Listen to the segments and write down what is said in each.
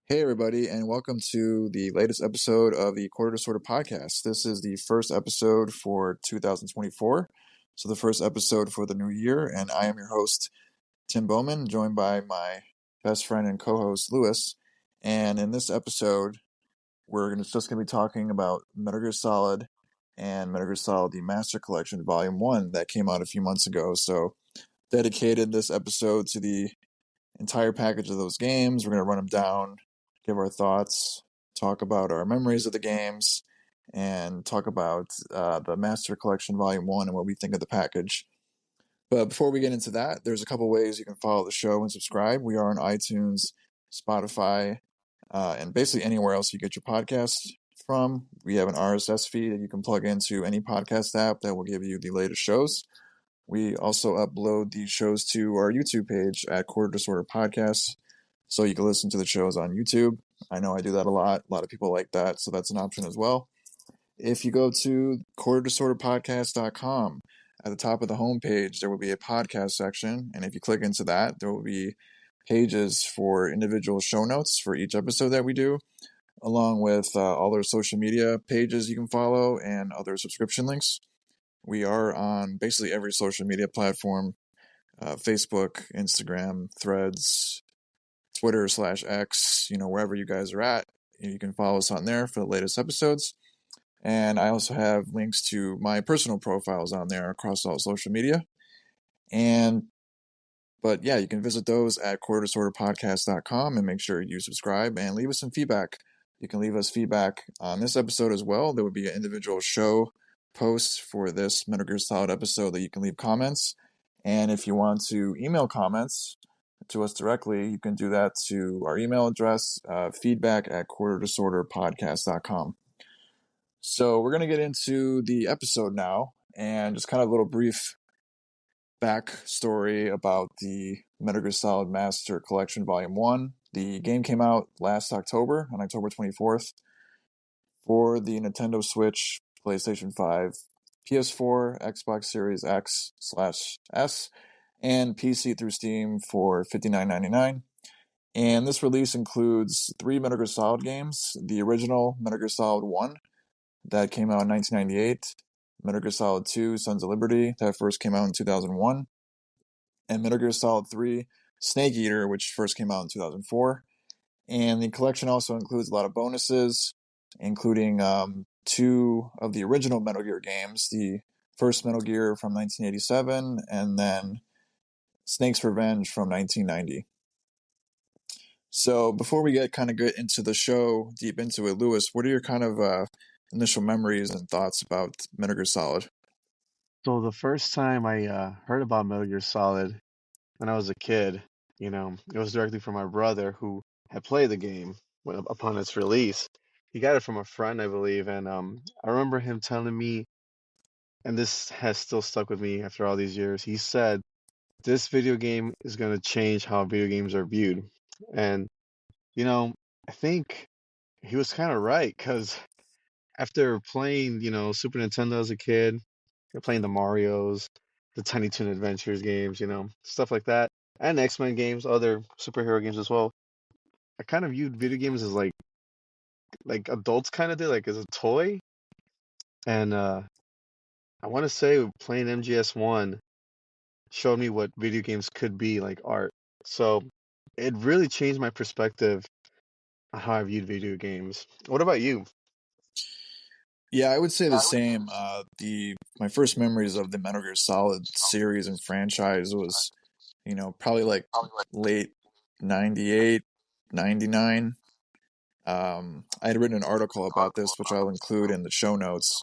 Hey, everybody, and welcome to the latest episode of the Quarter Disorder podcast. This is the first episode for 2024, so the first episode for the new year, and I am your host, Tim Bowman, joined by my best friend and co-host, Lewis. And in this episode, just going to be talking about Metal Gear Solid and Metal Gear Solid: The Master Collection Volume 1 that came out a few months ago. So, dedicated this episode to the entire package of those games. We're going to run them down, give our thoughts, talk about our memories of the games, and talk about the Master Collection Volume 1 and what we think of the package. But before we get into that, there's a couple ways you can follow the show and subscribe. We are on iTunes, Spotify, and basically anywhere else you get your podcast from. We have an RSS feed that you can plug into any podcast app that will give you the latest shows. We also upload these shows to our YouTube page at Quarter Disorder Podcasts, so you can listen to the shows on YouTube. I know I do that a lot. A lot of people like that, so that's an option as well. If you go to quarterdisorderpodcast.com, at the top of the homepage, there will be a podcast section, and if you click into that, there will be pages for individual show notes for each episode that we do, along with all their social media pages you can follow and other subscription links. We are on basically every social media platform, Facebook, Instagram, Threads, Twitter/X, wherever you guys are at. You can follow us on there for the latest episodes. And I also have links to my personal profiles on there across all social media. But yeah, you can visit those at quarterdisorderpodcast.com and make sure you subscribe and leave us some feedback. You can leave us feedback on this episode as well. There would be an individual show post for this Metal Gear Solid episode that you can leave comments. And if you want to email comments to us directly, you can do that to our email address, feedback@quarterdisorderpodcast.com. So we're going to get into the episode now and just kind of a little brief backstory about the Metal Gear Solid Master Collection Volume 1. The game came out last October, on October 24th, for the Nintendo Switch, PlayStation 5, PS4, Xbox Series X/S, and PC through Steam for $59.99. And this release includes 3 Metal Gear Solid games: the original Metal Gear Solid 1, that came out in 1998, Metal Gear Solid 2, Sons of Liberty, that first came out in 2001, and Metal Gear Solid 3, Snake Eater, which first came out in 2004. And the collection also includes a lot of bonuses, including 2 of the original Metal Gear games, the first Metal Gear from 1987, and then Snake's Revenge from 1990. So before we get into the show, deep into it, Lewis, what are your kind of initial memories and thoughts about Metal Gear Solid? So the first time I heard about Metal Gear Solid when I was a kid, it was directly from my brother who had played the game upon its release. He got it from a friend, I believe, and I remember him telling me, and this has still stuck with me after all these years. He said, "This video game is going to change how video games are viewed." And I think he was kind of right because after playing, Super Nintendo as a kid, playing the Marios, the Tiny Toon Adventures games, stuff like that, and X-Men games, other superhero games as well. I kind of viewed video games as like adults kind of did, like as a toy. And I want to say playing MGS1 showed me what video games could be like art. So it really changed my perspective on how I viewed video games. What about you? Yeah, I would say the same. My first memories of the Metal Gear Solid series and franchise was, probably like late 98, 99. I had written an article about this, which I'll include in the show notes,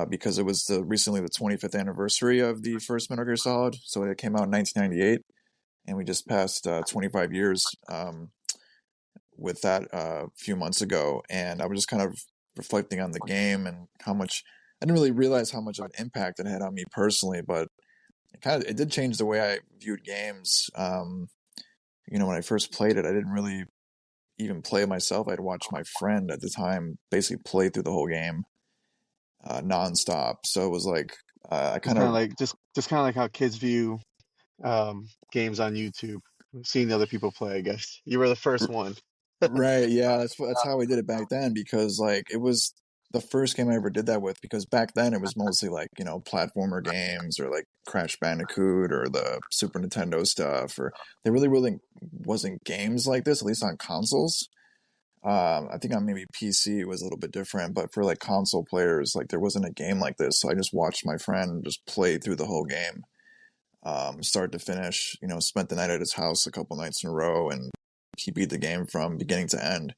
because it was recently the 25th anniversary of the first Metal Gear Solid. So it came out in 1998, and we just passed 25 years with that a few months ago. And I was just kind of reflecting on the game and how much I didn't really realize how much of an impact it had on me personally, but it did change the way I viewed games. When I first played it, I didn't really even play it myself. I'd watch my friend at the time basically play through the whole game nonstop. So it was like I It's kind kind of of like just kind of like how kids view games on YouTube, seeing the other people play. I guess you were the first one. Right, yeah, that's how we did it back then because like it was the first game I ever did that with because back then it was mostly like, platformer games or like Crash Bandicoot or the Super Nintendo stuff or there really wasn't games like this, at least on consoles. I think on maybe PC it was a little bit different, but for like console players, like there wasn't a game like this. So I just watched my friend just play through the whole game, start to finish. Spent the night at his house a couple nights in a row, and he beat the game from beginning to end.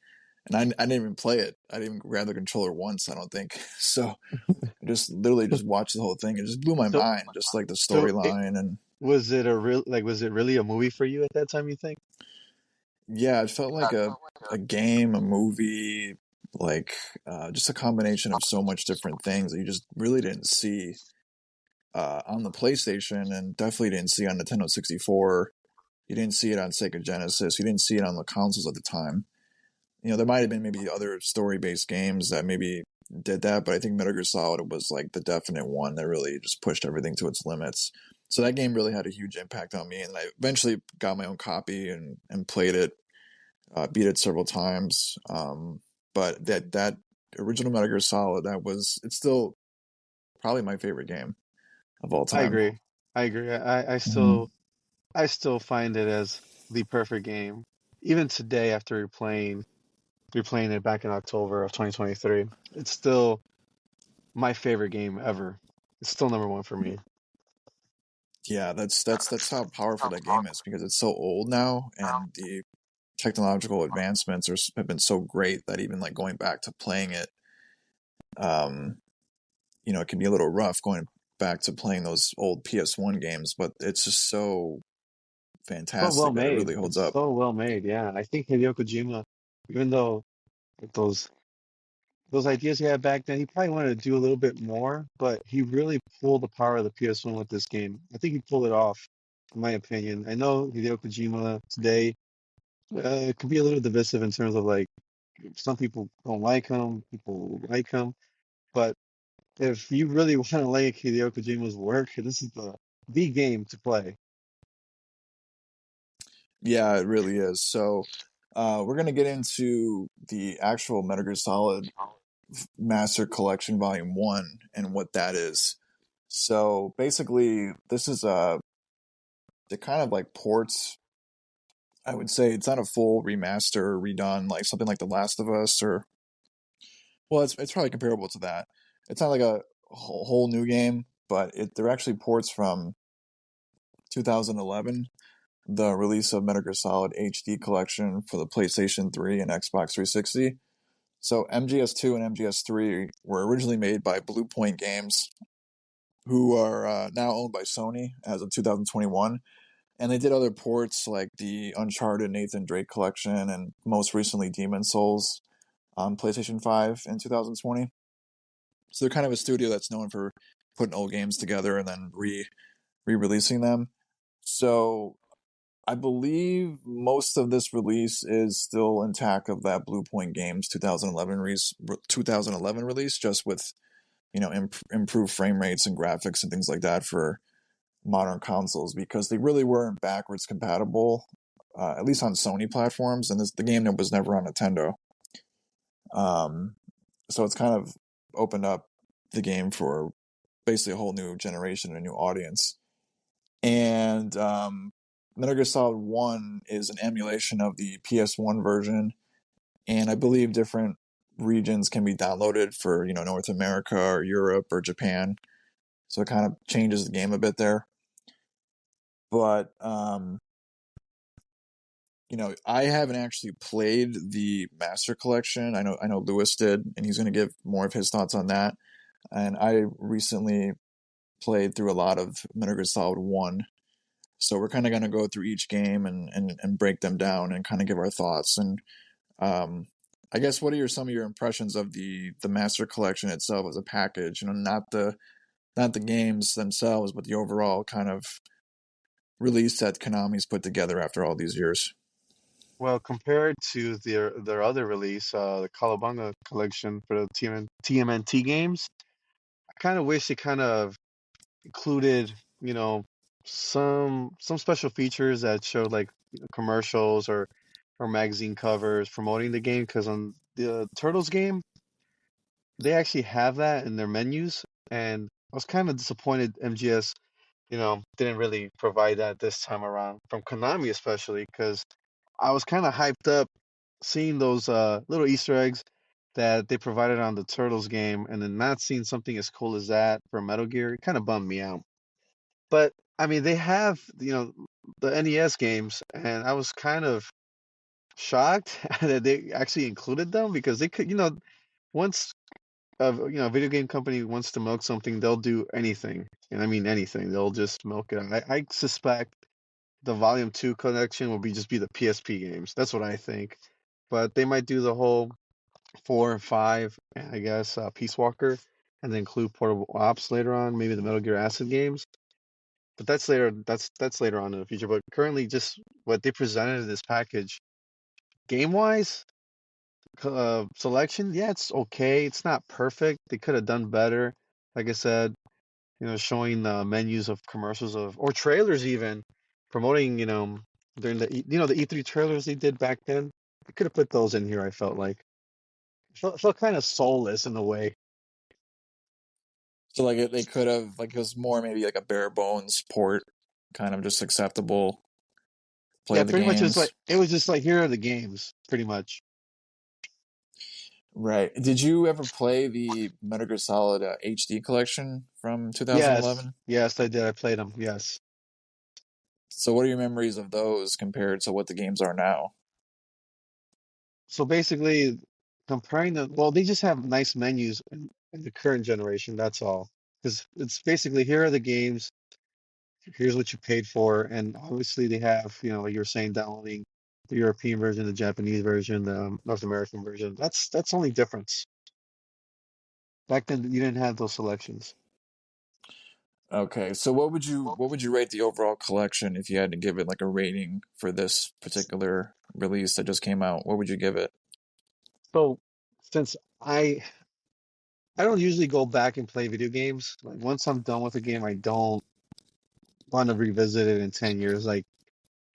And I didn't even play it. I didn't even grab the controller once. I don't think so. I just literally just watched the whole thing. It just blew my So, mind, just like the so it storyline and was it a real like was it really a movie for you at that time, you think? yeah, it felt like a game, a movie, like just a combination of so much different things that you just really didn't see on the PlayStation, and definitely didn't see on Nintendo 64. You didn't see it on Sega Genesis. You didn't see it on the consoles at the time. There might have been maybe other story-based games that maybe did that, but I think Metal Gear Solid was like the definite one that really just pushed everything to its limits. So that game really had a huge impact on me, and I eventually got my own copy and played it, beat it several times. But that original Metal Gear Solid, it's still probably my favorite game of all I time. agree. I agree. Mhm. I still find it as the perfect game. Even today, after replaying it back in October of 2023, it's still my favorite game ever. It's still number one for me. Yeah, that's how powerful that game is because it's so old now, and the technological advancements have been so great that even like going back to playing it, um, it can be a little rough going back to playing those old PS1 games, but it's just so So well fantastic that it made. really holds It's up. so well made. Yeah, I think Hideo Kojima, even though those those ideas he had back then, he probably wanted to do a little bit more, but he really pulled the power of the PS1 with this game. I think he pulled it off, in my opinion. I know Hideo Kojima today, it can be a little divisive in terms of like some people don't like him, people like him, but if you really want to like Hideo Kojima's work, this is the game to play. Yeah, it really is. So, we're gonna get into the actual Metal Gear Solid Master Collection Volume One and what that is. So basically, this is the kind of like ports. I would say it's not a full remaster or redone like something like The Last of Us or well, it's probably comparable to that. It's not like a whole new game, but they're actually ports from 2011, the release of Metal Gear Solid HD Collection for the PlayStation 3 and Xbox 360. So MGS2 and MGS3 were originally made by Blue Point Games, who are now owned by Sony as of 2021. And they did other ports like the Uncharted Nathan Drake Collection and most recently Demon Souls on PlayStation 5 in 2020. So they're kind of a studio that's known for putting old games together and then re-releasing them. So I believe most of this release is still intact of that Blue Point Games 2011 release, just with improved frame rates and graphics and things like that for modern consoles because they really weren't backwards compatible, at least on Sony platforms, and the game was never on Nintendo. Um, so it's kind of opened up the game for basically a whole new generation, a new audience. And Metal Gear Solid 1 is an emulation of the PS1 version, and I believe different regions can be downloaded for, North America or Europe or Japan. So it kind of changes the game a bit there. But I haven't actually played the Master Collection. I know Lewis did, and he's going to give more of his thoughts on that. And I recently played through a lot of Metal Gear Solid 1. So we're kind of going to go through each game and break them down and kind of give our thoughts. And I guess what are some of your impressions of the Master Collection itself as a package? Not the games themselves, but the overall kind of release that Konami's put together after all these years. Well, compared to their other release, the Calabunga collection for the TMNT games, I kind of wish it kind of included, you know, some special features that showed like commercials or or magazine covers promoting the game. Because on the Turtles game, they actually have that in their menus, and I was kind of disappointed MGS, didn't really provide that this time around from Konami, especially because I was kind of hyped up seeing those little Easter eggs that they provided on the Turtles game, and then not seeing something as cool as that for Metal Gear, it kind of bummed me out. But I mean, they have, the NES games, and I was kind of shocked that they actually included them because they could, once a video game company wants to milk something, they'll do anything, and I mean anything. They'll just milk it. I suspect the Volume 2 collection will be the PSP games. That's what I think. But they might do the whole 4 and 5, and I guess Peace Walker, and then include Portable Ops later on, maybe the Metal Gear Acid games. But that's later. That's later on in the future. But currently, just what they presented in this package, game wise, selection, yeah, it's okay. It's not perfect. They could have done better. Like I said, showing menus of commercials or trailers even promoting, during the E3 trailers they did back then. They could have put those in here. I felt like felt kind of soulless in a way. So like they could have like it was more maybe like a bare bones port, kind of just acceptable play Yeah, of the pretty much games. it was just like here are the games, pretty much. Right. Did you ever play the Metal Gear Solid HD collection from Yes, 2011? yes, I did. I played them. Yes. So what are your memories of those compared to what the games are now? So basically, comparing them, well, they just have nice menus in the current generation. That's all. Because it's basically here are the games, here's what you paid for, and obviously they have, like you were saying, downloading the European version, the Japanese version, the North American version. That's only difference. Back then, you didn't have those selections. Okay, so what would you rate the overall collection if you had to give it like a rating for this particular release that just came out? What would you give it? So since I don't usually go back and play video games. Like once I'm done with a game, I don't want to revisit it in 10 years. Like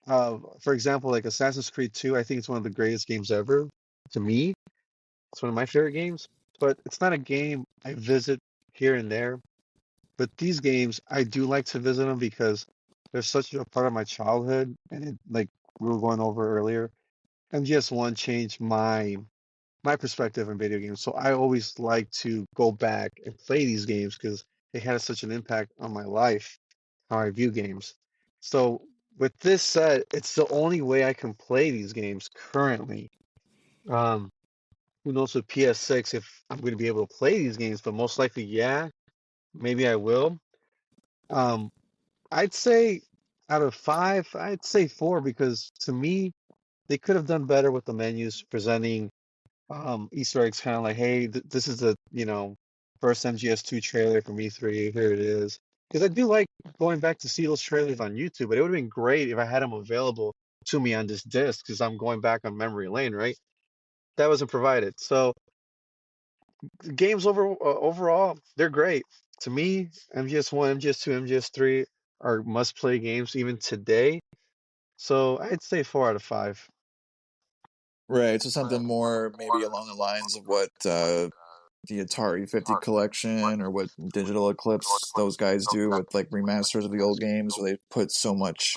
for example, like Assassin's Creed 2, I think it's one of the greatest games ever. To me, it's one of my favorite games, but it's not a game I visit here and there. But these games, I do like to visit them because they're such a part of my childhood, and like we were going over earlier, MGS1 changed my perspective on video games. So I always like to go back and play these games because they had such an impact on my life, how I view games. So with this said, it's the only way I can play these games currently. Um, who knows with PS6 if I'm going to be able to play these games, but most likely, yeah, maybe I will. Um, I'd say out of five, I'd say four because to me, they could have done better with the menus presenting Easter eggs, kind of like, hey, this is the first MGS2 trailer from E3. Here it is. Because I do like going back to see those trailers on YouTube, but it would have been great if I had them available to me on this disc, because I'm going back on memory lane, right? That wasn't provided. So the games overall, they're great. To me, MGS1, MGS2, MGS3 are must-play games even today. So I'd say 4 out of 5. Right, so something more maybe along the lines of what the Atari 50 collection or what Digital Eclipse those guys do with like remasters of the old games where they put so much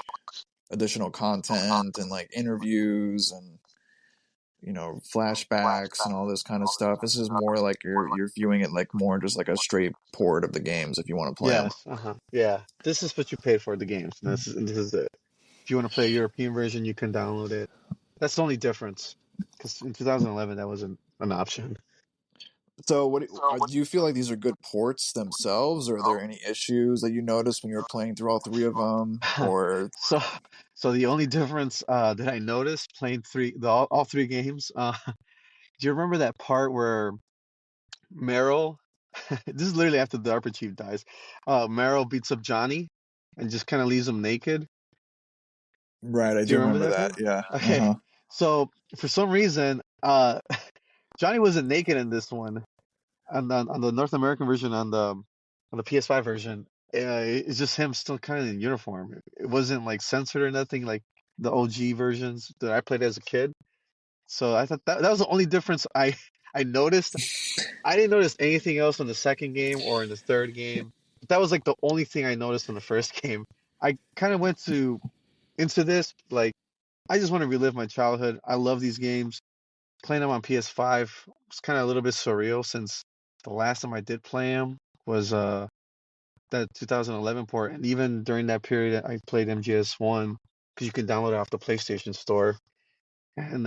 additional content and like interviews and flashbacks and all this kind of stuff. This is more like you're viewing it like more just like a straight port of the games if you want to play them. Yes, yeah. This is what you paid for the games. And this is it. If you want to play a European version, you can download it. That's the only difference. Because in 2011, that wasn't an option. So, do you feel like these are good ports themselves, or are there any issues that you noticed when you were playing through all three of them? Or So, so the only difference that I noticed playing all three games, do you remember that part where Meryl, this is literally after the DARPA chief dies, Meryl beats up Johnny and just kind of leaves him naked? right, I Do do you remember remember that that. part? Yeah. Uh Okay, huh. so for some reason, Johnny wasn't naked in this one. On the North American version, on the PS5 version, it's just him still kind of in uniform. It wasn't like censored or nothing like the OG versions that I played as a kid. So I thought that was the only difference I noticed. I didn't notice anything else in the second game or in the third game. That was like the only thing I noticed in the first game. I kind of went to into this like I just want to relive my childhood. I love these games. Playing them on PS5 was kind of a little bit surreal since the last time I did play them was that 2011 port, and even during that period, I played MGS1 because you can download it off the PlayStation Store, and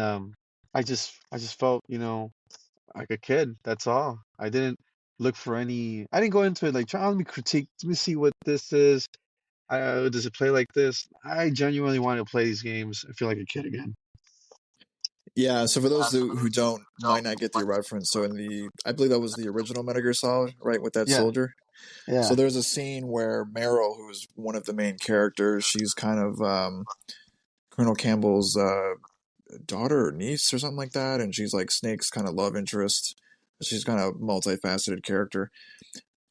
I just felt like a kid. That's all. I didn't look for any. I didn't go into it like, let me critique. Let me see what this is. Does it play like this? I genuinely wanted to play these games and feel like a kid again. Yeah, so for those who don't might not get the reference, so in the I believe that was the original Metal Gear Solid, right, with that Yeah, soldier. So yeah. there's a scene where Meryl, who's one of the main characters, she's kind of Colonel Campbell's daughter or niece or something like that, and she's like Snake's kind of love interest. She's kind of multifaceted character,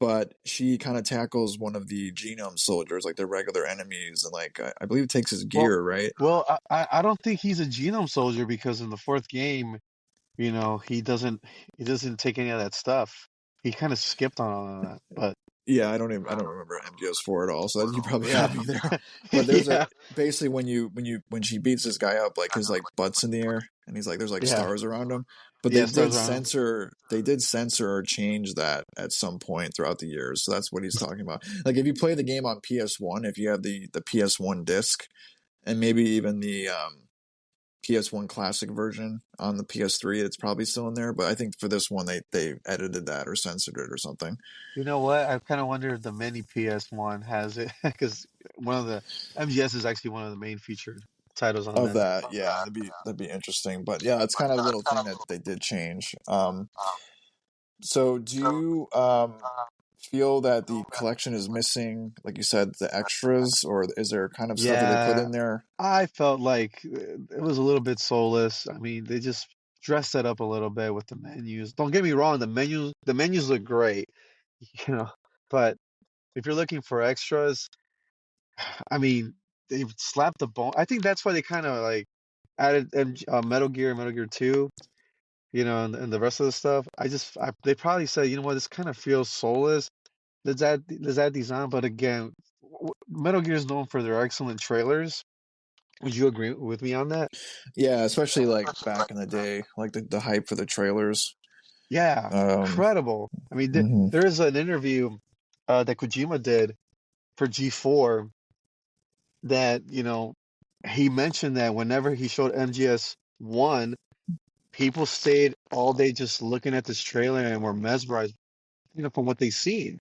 but she kind of tackles one of the genome soldiers, like their regular enemies, and like I believe it takes his Well, gear, right? I don't think he's a genome soldier because in the fourth game, he doesn't take any of that stuff. He kind of skipped on all of that, but Yeah, I don't remember MGS4 at all, so that, you probably yeah, got me there. But there's a yeah, basically when she beats this guy up, like his like butt's in the air, and he's like there's like yeah, stars around him. But yeah. Stars around him. they did censor or change that at some point throughout the years. So that's what he's talking about. Like if you play the game on PS1, if you have the PS1 disc, and maybe even the PS1 classic version on the PS3, it's probably still in there. But I think for this one, they edited that or censored it or something. You know what? I kind of wonder if the mini PS1 has it because one of the MGS is actually one of the main featured titles on Of that. that, yeah, that'd be interesting. But yeah, it's kind of a little thing that they did change. So do you feel that the collection is missing, like you said, the extras, or is there kind of stuff that they put Yeah, in there? I felt like it was a little bit soulless. I mean, they just dressed it up a little bit with the menus. Don't get me wrong, the menus look great, you know, but if you're looking for extras, I mean, they've slapped the bone. I think that's why they kind of like added Metal Gear, Metal Gear 2, and the rest of the stuff. They probably said, you know what, this kind of feels soulless. Let's add these on. But again, Metal Gear is known for their excellent trailers. Would you agree with me on that? Yeah, especially like back in the day, like the hype for the trailers. Yeah, Um, incredible. I mean, mhm. there is an interview that Kojima did for G4 that, he mentioned that whenever he showed MGS1, people stayed all day just looking at this trailer and were mesmerized, from what they seen.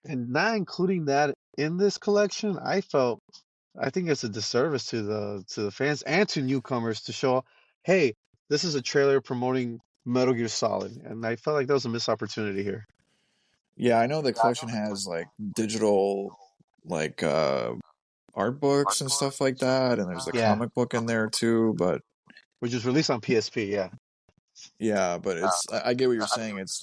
And not including that in this collection, I think it's a disservice to the fans and to newcomers to show, hey, this is a trailer promoting Metal Gear Solid, and I felt like that was a missed opportunity here. Yeah, I know the collection has like digital, like art books and stuff like that, and there's a Yeah, comic book in there too. But which was released on PSP. Yeah, yeah, but I get what you're saying. It's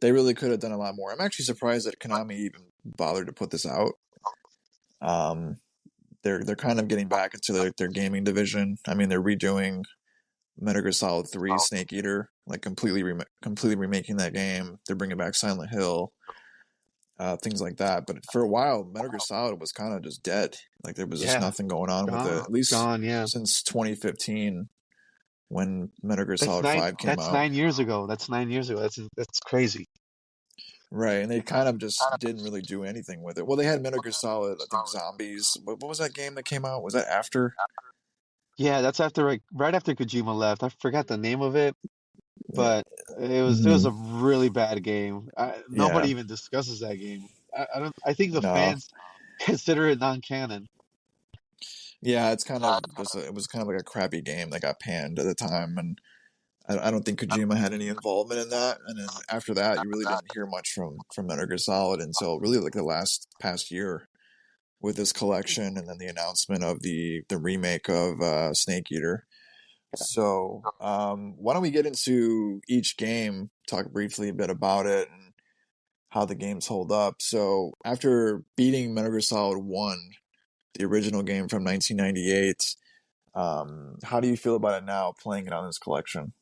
they really could have done a lot more. I'm actually surprised that Konami even bothered to put this out. Um, they're kind of getting back into their gaming division. I mean, they're redoing Metal Gear Solid 3 Snake Eater, like completely remaking that game. They're bringing back Silent Hill, things like that. But for a while, Metal Gear Solid was kind of just dead. Like there was just yeah, nothing going on with it. gone, At least gone. Yeah, since 2015 when Metal Gear that's Solid nine. 5 came That's out. 9 years ago. That's 9 years ago. That's crazy. Right, and they kind of just didn't really do anything with it. Well, they had Metal Gear Solid, I think Zombies. What was that game that came out? Was that after? Yeah, that's after like right after Kojima left. I forgot the name of it, but it was Mhm. a really bad game. Nobody Yeah, even discusses that game. I don't. I think the no. fans consider it non-canon. Yeah, it's kind of just it was kind of like a crappy game that got panned at the time, and I don't think Kojima had any involvement in that. And then after that, you really didn't hear much from Metal Gear Solid until really like the last past year with this collection, and then the announcement of the remake of Snake Eater. So, why don't we get into each game, talk briefly a bit about it and how the games hold up. So, after beating Metal Gear Solid 1, the original game from 1998, How do you feel about it now, playing it on this collection?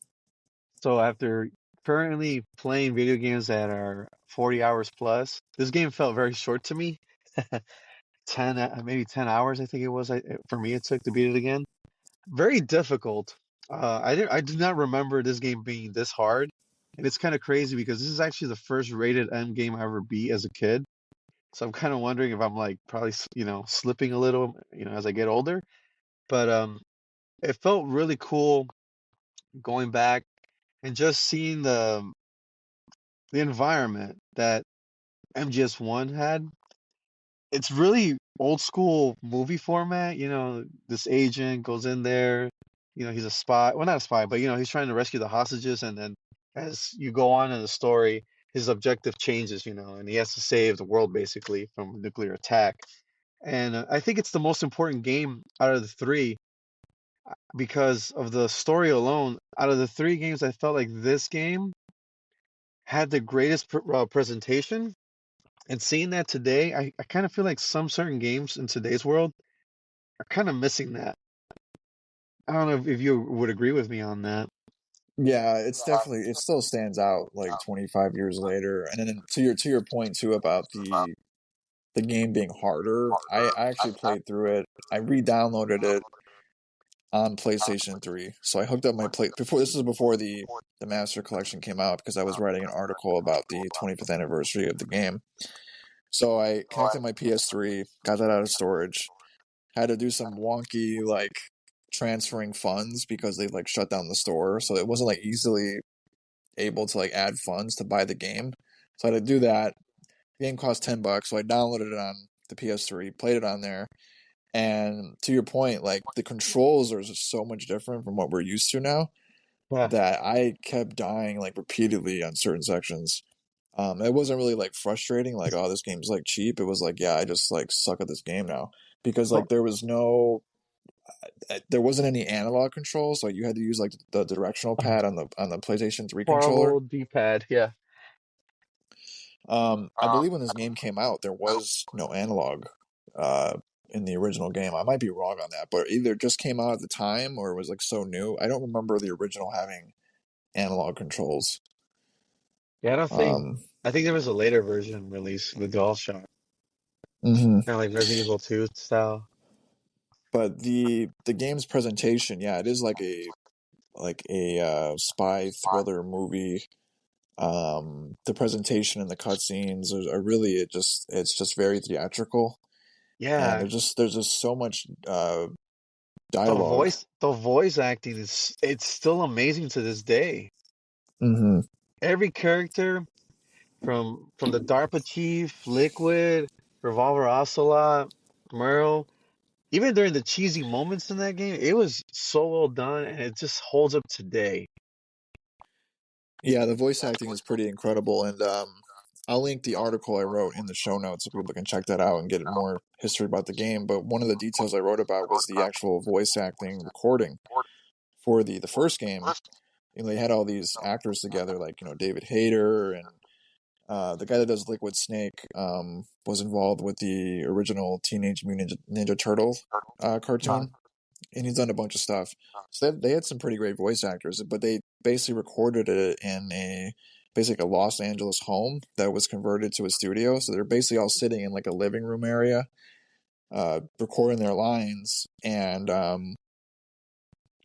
So after currently playing video games that are 40 hours plus, this game felt very short to me. 10, maybe 10 hours, I think it was, for me, it took to beat it again. Very difficult. I do not remember this game being this hard. And it's kind of crazy because this is actually the first rated M game I ever beat as a kid. So I'm kind of wondering if I'm like probably, slipping a little, as I get older. But it felt really cool going back and just seeing the environment that MGS1 had. It's really old school movie format. This agent goes in there, he's a spy. Well, not a spy, but he's trying to rescue the hostages, and then as you go on in the story, his objective changes, and he has to save the world basically from nuclear attack. And I think it's the most important game out of the three because of the story alone. Out of the three games, I felt like this game had the greatest presentation. And seeing that today, I kind of feel like some certain games in today's world are kind of missing that. I don't know if you would agree with me on that. Yeah, it's definitely it still stands out like 25 years later. And then to your point too about the game being harder, I actually played through it. I re-downloaded it on PlayStation 3. So I hooked up my play before this was before the Master Collection came out because I was writing an article about the 25th anniversary of the game. So I connected my PS3, got that out of storage, had to do some wonky like transferring funds because they like shut down the store, so it wasn't like easily able to like add funds to buy the game. So I had to do that. The game cost $10, so I downloaded it on the PS3, played it on there, and to your point, like the controls are just so much different from what we're used to now Yeah. that I kept dying like repeatedly on certain sections. It wasn't really like frustrating, like, oh, this game's like cheap. It was like, yeah, I just like suck at this game now because Oh, like there wasn't any analog controls, so you had to use like the directional pad on the PlayStation 3 controller. horrible D-pad. Yeah. I believe when this game came out, there was no analog uh, in the original game. I might be wrong on that, but either it just came out at the time or it was like so new. I don't remember the original having analog controls. Yeah, I don't think. Um, I think there was a later version released with DualShock, mhm. kind of like Resident Evil 2 style. But the game's presentation, yeah, it is like a spy thriller movie. The presentation and the cutscenes are really it's just very theatrical, and Yeah, there's just so much the dialogue. voice acting is it's still amazing to this day. Hmm. Every character from the DARPA chief, Liquid, Revolver Ocelot, Merle, even during the cheesy moments in that game, it was so well done and it just holds up today. Yeah, the voice acting is pretty incredible, and I'll link the article I wrote in the show notes so people can check that out and get more history about the game. But one of the details I wrote about was the actual voice acting recording for the first game. They had all these actors together, like David Hayter and the guy that does Liquid Snake was involved with the original Teenage Mutant Ninja Turtle Uh, cartoon, and he's done a bunch of stuff. So they had some pretty great voice actors, but they basically recorded it in a Los Angeles home that was converted to a studio. So they're basically all sitting in like a living room area, recording their lines, and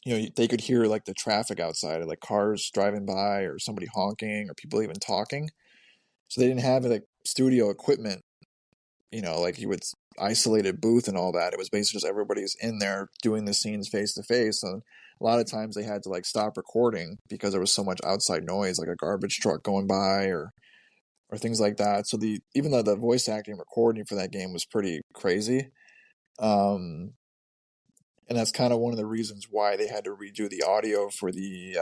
they could hear like the traffic outside, like cars driving by, or somebody honking, or people even talking. So they didn't have like studio equipment, like you would isolated booth and all that. It was basically just everybody's in there doing the scenes face to face. And a lot of times they had to like stop recording because there was so much outside noise, like a garbage truck going by or things like that. So even though the voice acting recording for that game was pretty crazy, um, and that's kind of one of the reasons why they had to redo the audio for the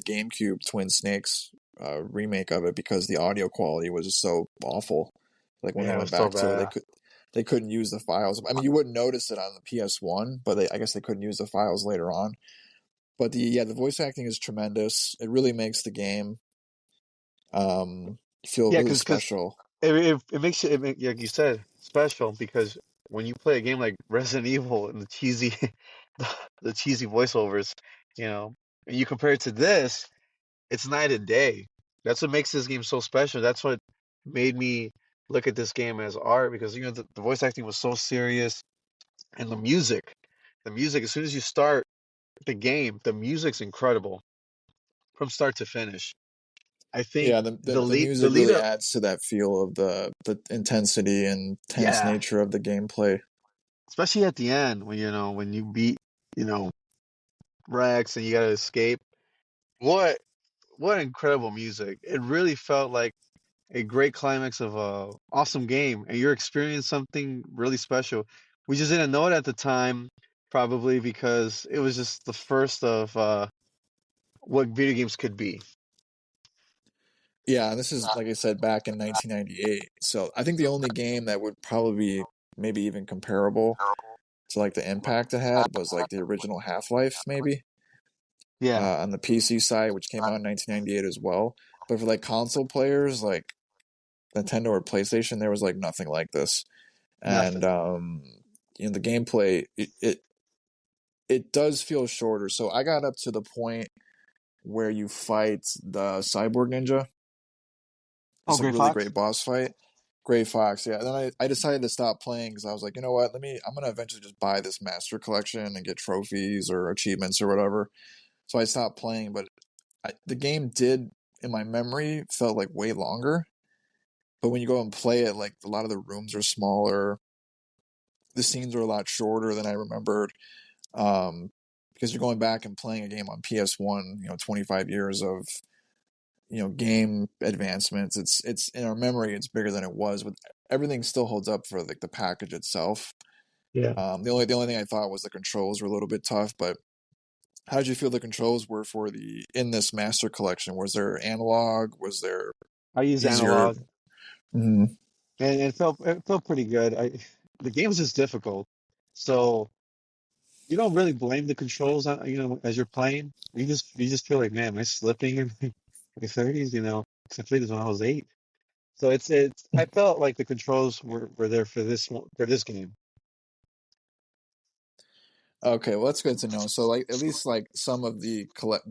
GameCube Twin Snakes remake of it because the audio quality was just so awful. Like when they yeah, it went was so back to it, bad. they couldn't use the files. I mean, you wouldn't notice it on the PS1, but I guess they couldn't use the files later on. But the voice acting is tremendous. It really makes the game feel Yeah, really because special. it makes like you said, special because when you play a game like Resident Evil and the cheesy the cheesy voiceovers, you know. And you compare it to this, it's night and day. That's what makes this game so special. That's what made me look at this game as art because you know the voice acting was so serious and the music as soon as you start the game, the music's incredible from start to finish. I think Yeah, the the music lead really up, adds to that feel of the intensity and tense yeah, nature of the gameplay. especially at the end when you know when you beat you know Rex and you gotta escape. What what incredible music! It really felt like a great climax of a awesome game, and you're experiencing something really special. We just didn't know it at the time, probably because it was just the first of what video games could be. Yeah, and this is like I said back in 1998. So I think the only game that would probably be maybe even comparable to like the impact it had was like the original Half-Life, maybe Yeah, on the PC side, which came out in 1998 as well. But for like console players, like Nintendo or PlayStation, there was like nothing like this. And nothing. you know, the gameplay it does feel shorter. So I got up to the point where you fight the cyborg ninja. Oh, It's a Gray really Fox? great boss fight. Gray Fox, yeah. And then I decided to stop playing because I was like, you know what? I'm gonna eventually just buy this master collection and get trophies or achievements or whatever. So I stopped playing, but the game did, in my memory, felt like way longer. But when you go and play it, like a lot of the rooms are smaller. The scenes are a lot shorter than I remembered. Because you're going back and playing a game on PS1, 25 years of game advancements. It's in our memory, it's bigger than it was, but everything still holds up for like the package itself. Yeah. The only thing I thought was the controls were a little bit tough, but how did you feel the controls were for the in this master collection? Was there analog? Was there I use easier? analog, Mhm. and it felt pretty good. The game was just difficult, so you don't really blame the controls on you know as you're playing. You just feel like, man, am I slipping in my 30s? You know, 'cause I played this when I was 8. So it's I felt like the controls were there for for this game. Okay, well that's good to know. So like at least like some of the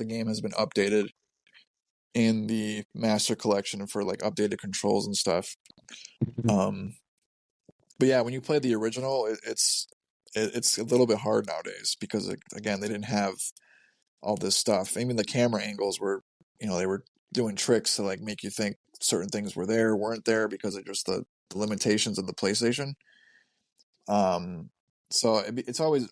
game has been updated in the master collection for like updated controls and stuff. Mhm. Um, but yeah, when you play the original, it's a little bit hard nowadays because again they didn't have all this stuff. Even the camera angles were, they were doing tricks to like make you think certain things were there, weren't there because of just the limitations of the PlayStation. Um, so it's always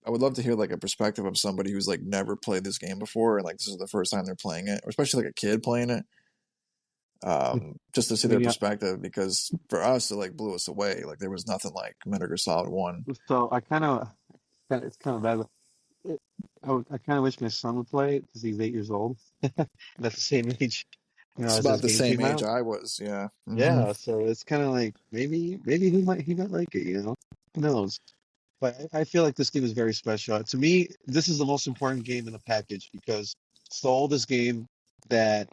I would love to hear like a perspective of somebody who's like never played this game before and like this is the first time they're playing it, or especially like a kid playing it. I Just to see their mean, yeah. perspective because for us it like blew us away. Like there was nothing like Metal Gear Solid One. So I it's kind of bad. But I kind of wish my son would play it because he's 8 years old. That's the same age, you know, It's as this about the game same came age out. I was. Yeah. Yeah, so it's kind of like maybe he might like it, you know? Who knows? But I feel like this game is very special. To me, this is the most important game in the package because it's the oldest game that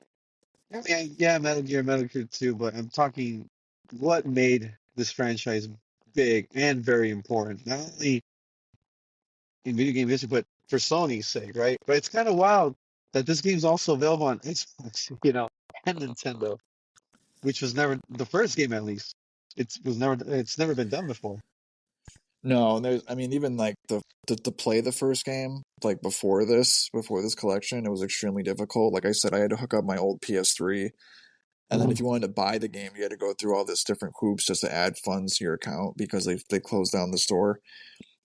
I mean, yeah, Metal Gear 2, but I'm talking what made this franchise big and very important, not only in video game history, but for Sony's sake, right? But it's kind of wild that this game's also available on Xbox, you know, and Nintendo, which was never the first game at least. It's never been done before. No, and there's I mean even like to play the first game like before this collection it was extremely difficult. Like I said, I had to hook up my old PS3, and then Mhm. if you wanted to buy the game, you had to go through all this different hoops just to add funds to your account because they closed down the store.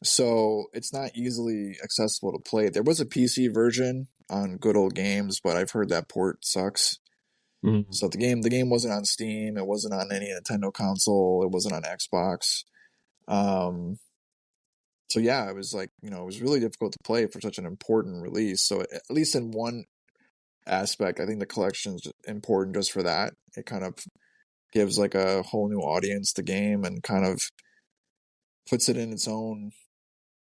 So it's not easily accessible to play. There was a PC version on Good Old Games, but I've heard that port sucks. Mhm. So the game wasn't on Steam, it wasn't on any Nintendo console, it wasn't on Xbox. Um, so yeah, it was like, it was really difficult to play for such an important release. So at least in one aspect, I think the collection's important just for that. It kind of gives like a whole new audience the game and kind of puts it in its own,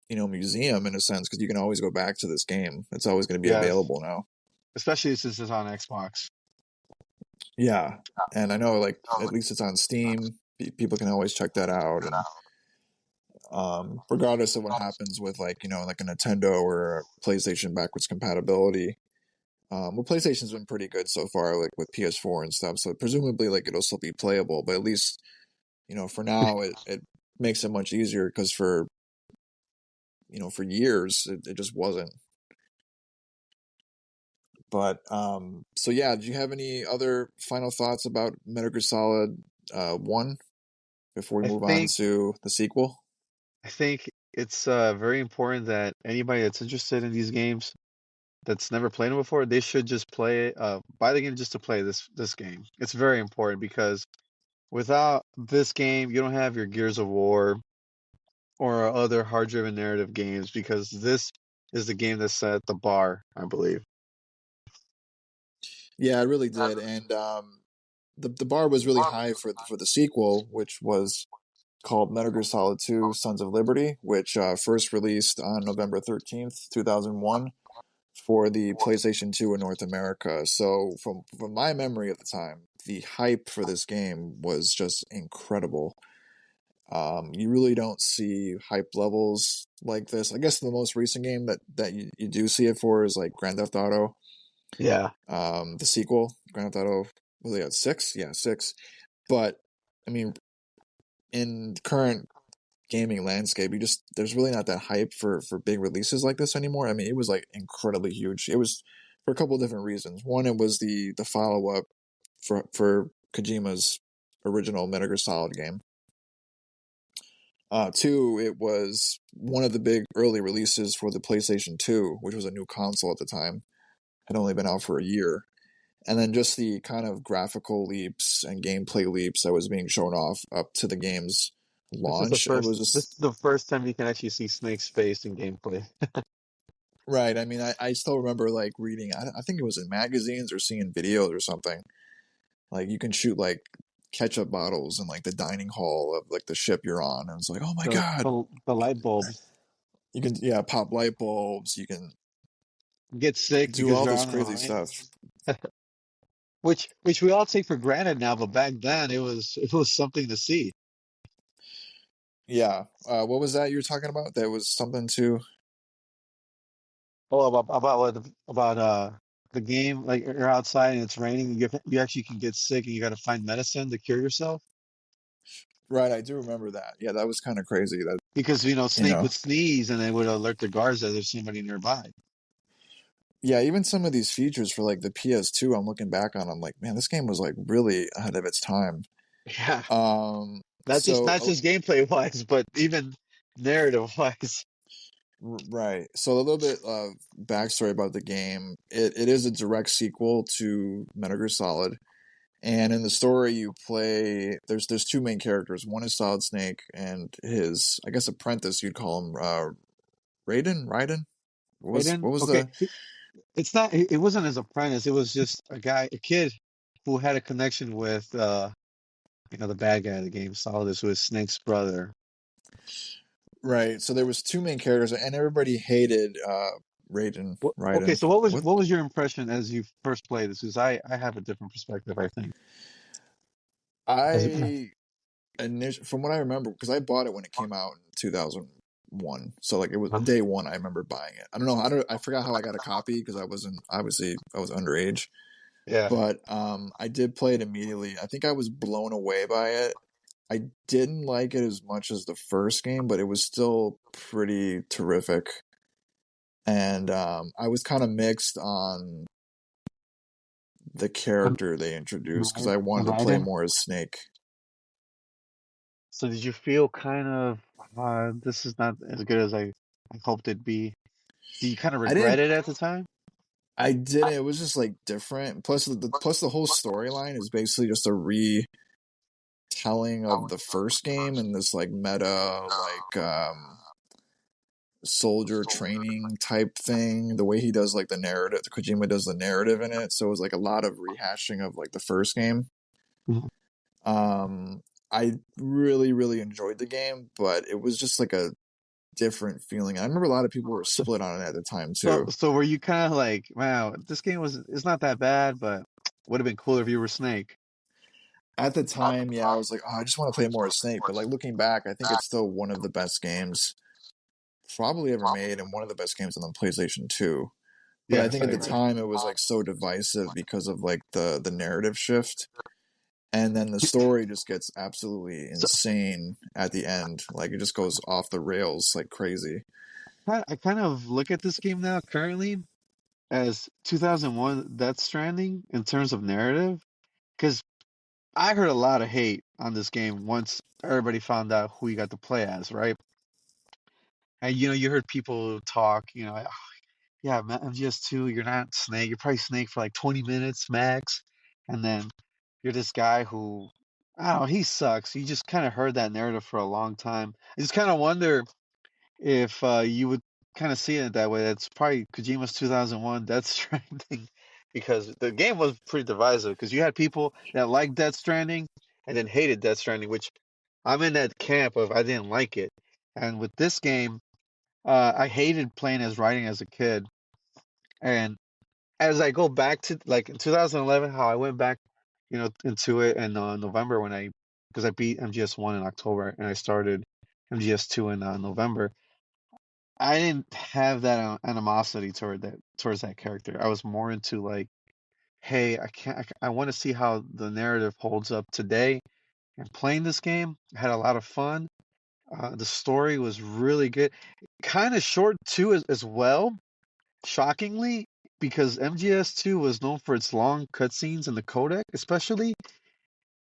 museum in a sense because you can always go back to this game. It's always going to be Yes, available now. especially since it's on Xbox. Yeah. And I know like at least it's on Steam. People can always check that out and regardless of what happens with like like a Nintendo or a PlayStation backwards compatibility. Well, PlayStation's been pretty good so far, like with PS4 and stuff. So presumably, like it'll still be playable, but at least for now, it makes it much easier because for years it just wasn't. But so yeah, do you have any other final thoughts about Metal Gear Solid 1 before we I move on think to the sequel? I think it's very important that anybody that's interested in these games that's never played them before, they should just buy the game just to play this game. It's very important because without this game, you don't have your Gears of War or other hard-driven narrative games because this is the game that set the bar, I believe. Yeah, it really did, and the bar was really high for the sequel, which was called Metal Gear Solid 2: Sons of Liberty, which first released on November 13th, 2001 for the PlayStation 2 in North America. So from my memory at the time, the hype for this game was just incredible. You really don't see hype levels like this. I guess the most recent game that you do see it for is like Grand Theft Auto, Yeah. the sequel, Grand Theft Auto. Was it at six? Yeah, six. But I mean, in current gaming landscape, there's really not that hype for big releases like this anymore. I mean, it was like incredibly huge. It was for a couple of different reasons. One, it was the follow up for Kojima's original Metal Gear Solid game. Two, it was one of the big early releases for the PlayStation 2, which was a new console at the time, had only been out for a year. And then just the kind of graphical leaps and gameplay leaps that was being shown off up to the game's launch. It was This just is the first time you can actually see Snake's face in gameplay. right. I mean, I still remember like reading, I think it was in magazines or seeing videos or something. Like you can shoot like ketchup bottles in like the dining hall of like the ship you're on. And it's like, oh my God. The light bulbs You can, yeah, pop light bulbs. get You can sick do because all you're this on a crazy line, stuff. which we all take for granted now, but back then it was something to see. Yeah. What was that you were talking about? That was something to. Oh, about the game, like you're outside and it's raining, you actually can get sick and you got to find medicine to cure yourself Right. I do remember that. Yeah, that was kind of crazy. That because you Snake know. would sneeze and they would alert the guards that there's somebody nearby. Yeah, even some of these features for like the PS2, I'm looking back on. I'm like, man, this game was like really ahead of its time. Yeah, Um. not So just gameplay wise, but even narrative wise. right. So a little bit of backstory about the game. It is a direct sequel to Metal Gear Solid. And in the story, you play. There's two main characters. One is Solid Snake, and his I guess apprentice you'd call him Raiden. Raiden. Right in? What was Okay, the it's not. It wasn't his apprentice. It was just a kid who had a connection with the bad guy of the game, Solidus, who is Snake's brother. right? So there was two main characters, and everybody hated Raiden. Okay, Raiden. so What what was your impression as you first played this? Because I have a different perspective, I think. As a, I from what I remember, because I bought it when it came out in 2001. So like it was Huh? day one. I remember buying it. I don't know. I forgot how I got a copy because I wasn't obviously I was underage. Yeah. But I did play it immediately. I think I was blown away by it. I didn't like it as much as the first game, but it was still pretty terrific. And I was kind of mixed on the And, character they introduced because I and wanted to play Raiden. more as Snake. So did you feel kind of this is not as good as I hoped it'd be? Do you kind of I regret didn't. it at the time? I didn't. It was just like different. Plus the whole storyline is basically just a retelling of the first game and this like meta like soldier training type thing. The way he does like the narrative, Kojima does the narrative in it. So it was like a lot of rehashing of like the first game. Mhm. Um, I really, really enjoyed the game, but it was just like a different feeling. I remember a lot of people were So, split on it at the time so too. so were you kind of like, wow, this game was it's not that bad, but would have been cooler if you were Snake. At the time, yeah, I was like, oh, I just want to play more Snake. But like looking back, I think it's still one of the best games probably ever made, and one of the best games on the PlayStation 2. But I Yes, think I at the agree. time it was like so divisive because of like the narrative shift, and then the story just gets absolutely So insane at the end. Like it just goes off the rails like crazy. I kind of look at this game now currently as 2001 Death Stranding in terms of narrative, because I heard a lot of hate on this game once everybody found out who you got to play as, right? And you heard people talk, "Oh, yeah, MGS2, you're not Snake, you're probably Snake for like 20 minutes max, and then you're this guy who, I don't know, he sucks." You just kind of heard that narrative for a long time. I just kind of wonder if you would kind of see it that way. That's probably Kojima's 2001 Death Stranding, because the game was pretty divisive. Because you had people that liked Death Stranding and then hated Death Stranding, which I'm in that camp of I didn't like it. And with this game, I hated playing as Raiden as a kid. And as I go back to like in 2011, how I went back, into it in November because I beat MGS1 in October and I started MGS2 in November. I didn't have that animosity towards that character. I was more into like, hey, I want to see how the narrative holds up today. And playing this game, I had a lot of fun. The story was really good, kind of short too as well. Shockingly, because MGS2 was known for its long cutscenes and the codec, especially.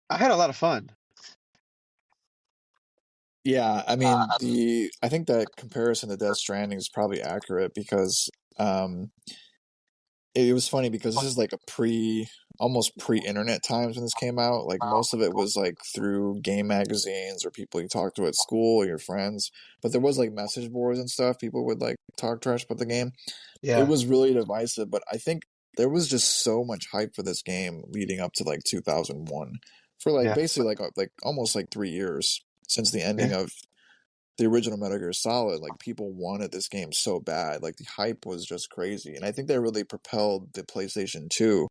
I had a lot of fun. Yeah, I mean I think that comparison to Death Stranding is probably accurate because um it was funny because this is like a almost pre-internet times when this came out. Like most of it was like through game magazines or people you talk to at school or your friends. But there was like message boards and stuff. People would like talk trash about the game. It Yeah, was really divisive, but I think there was just so much hype for this game leading up to like 2001 for like yeah, basically like almost like 3 years since the ending yeah. of the original Metal Gear Solid. Like people wanted this game so bad. Like the hype was just crazy, and I think that really propelled the PlayStation 2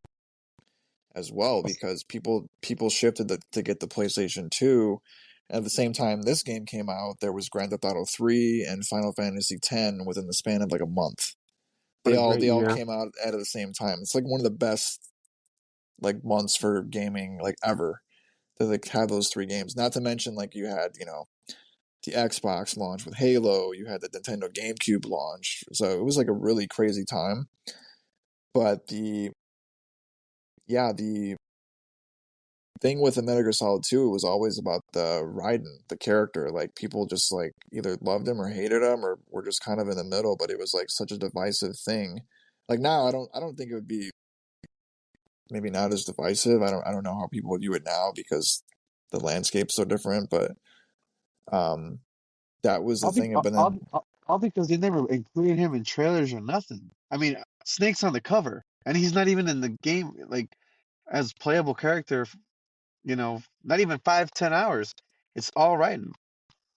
as well because people shifted to get the PlayStation 2. At the same time this game came out, there was Grand Theft Auto 3 and Final Fantasy X within the span of like a month. What They a all great they all year. came out at the same time. It's like one of the best like months for gaming like ever to like have those three games. Not to mention like you had, the Xbox launch with Halo, you had the Nintendo GameCube launch. So it was like a really crazy time. But the thing with the Metal Gear Solid 2 was always about the Raiden, the character. Like people just like either loved him or hated him or were just kind of in the middle, but it was like such a divisive thing. Like now I don't think it would be maybe not as divisive. I don't know how people view it now because the landscape's so different, but um that was the All, be, thing. all, But then all because they never included him in trailers or nothing. I mean, Snake's on the cover, and he's not even in the game, like as playable character. Not even 5-10 hours. It's all right.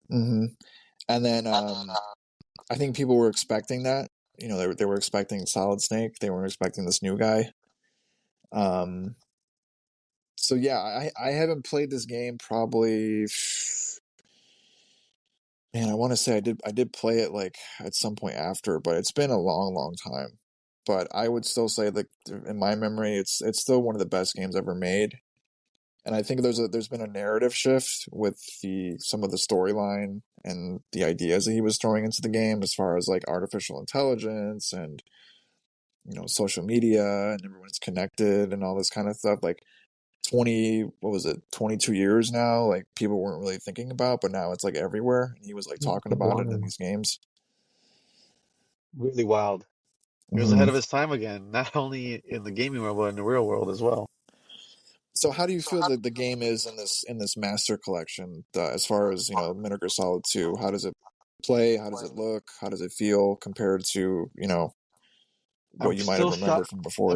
mhm. And then I think people were expecting that. They were expecting Solid Snake. They weren't expecting this new guy. Um, so yeah, I haven't played this game probably. Man, I want to say I did play it like at some point after, but it's been a long, long time. But I would still say that in my memory, it's still one of the best games ever made. And I think there's been a narrative shift with the some of the storyline and the ideas that he was throwing into the game as far as like artificial intelligence and social media and everyone's connected and all this kind of stuff. Like 20, what was it, 22 years now, like people weren't really thinking about, but now it's like everywhere. And he was like talking about it in these games. Really wild. He was Hmm. ahead of his time again, not only in the gaming world, but in the real world as well. So how do you feel that the game is in this master collection, as far as Metal Gear Solid 2? How does it play? How does it look? How does it feel compared to I'm what you might have still remembered shocked. from before?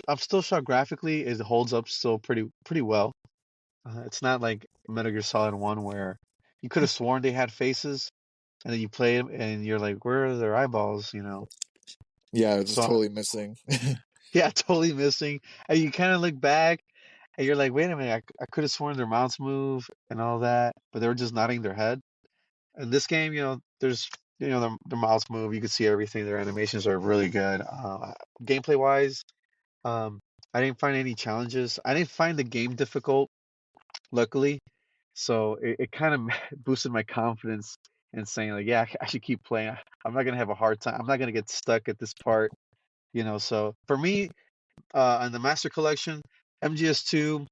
I'm still shocked graphically. It holds up still pretty well. It's not like Metal Gear Solid 1 where you could have sworn they had faces, and then you play them and you're like, where are their eyeballs? Yeah, it's just So totally missing. yeah, totally missing. And you kind of look back. And you're like, wait a minute, I could have sworn their mouths move and all that, but they were just nodding their head. In this game, there's their mouths move. You can see everything. Their animations are really good. Gameplay wise, um, I didn't find any challenges. I didn't find the game difficult, luckily. So it kind of boosted my confidence in saying like, yeah, I should keep playing. I'm not gonna have a hard time. I'm not gonna get stuck at this part. So for me, on the Master Collection, MGS2,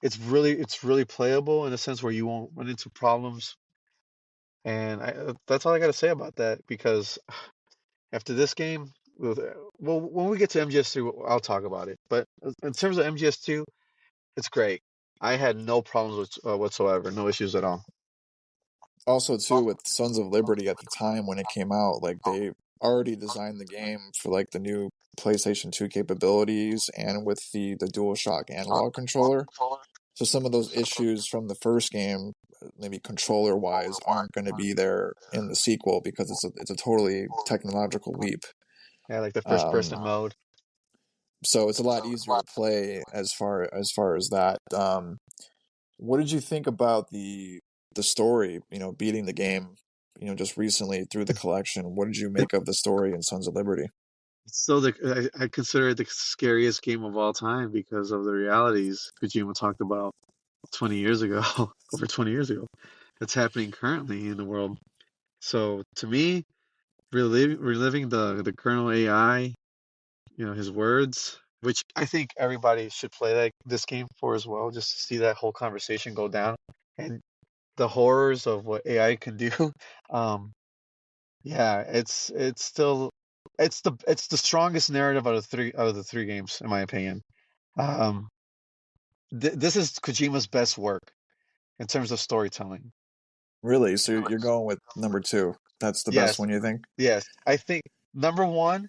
it's really playable in a sense where you won't run into problems. And that's all I got to say about that because after this game, well, when we get to MGS3, I'll talk about it. But in terms of MGS2, it's great. I had no problems whatsoever, no issues at all. Also, too, with Sons of Liberty at the time when it came out, like they already designed the game for like the new PlayStation 2 capabilities and with the DualShock analog controller. So some of those issues from the first game, maybe controller wise, aren't going to be there in the sequel because it's a totally technological leap. Yeah, like the first Um, person mode. so it's a lot easier to play as far as that. What did you think about the story? Beating the game, just recently through the collection. What did you make of the story in Sons of Liberty? So I consider it the scariest game of all time because of the realities Kojima talked about 20 years ago, over 20 years ago. That's happening currently in the world. So to me, reliving the Colonel AI, his words, which I think everybody should play this game for as well, just to see that whole conversation go down and the horrors of what AI can do. Um, yeah, it's still it's the strongest narrative out of the three games, in my opinion. Um, this is Kojima's best work in terms of storytelling. Really? So you're going with number two? That's the best Yes, one, you think? yes. I think number one,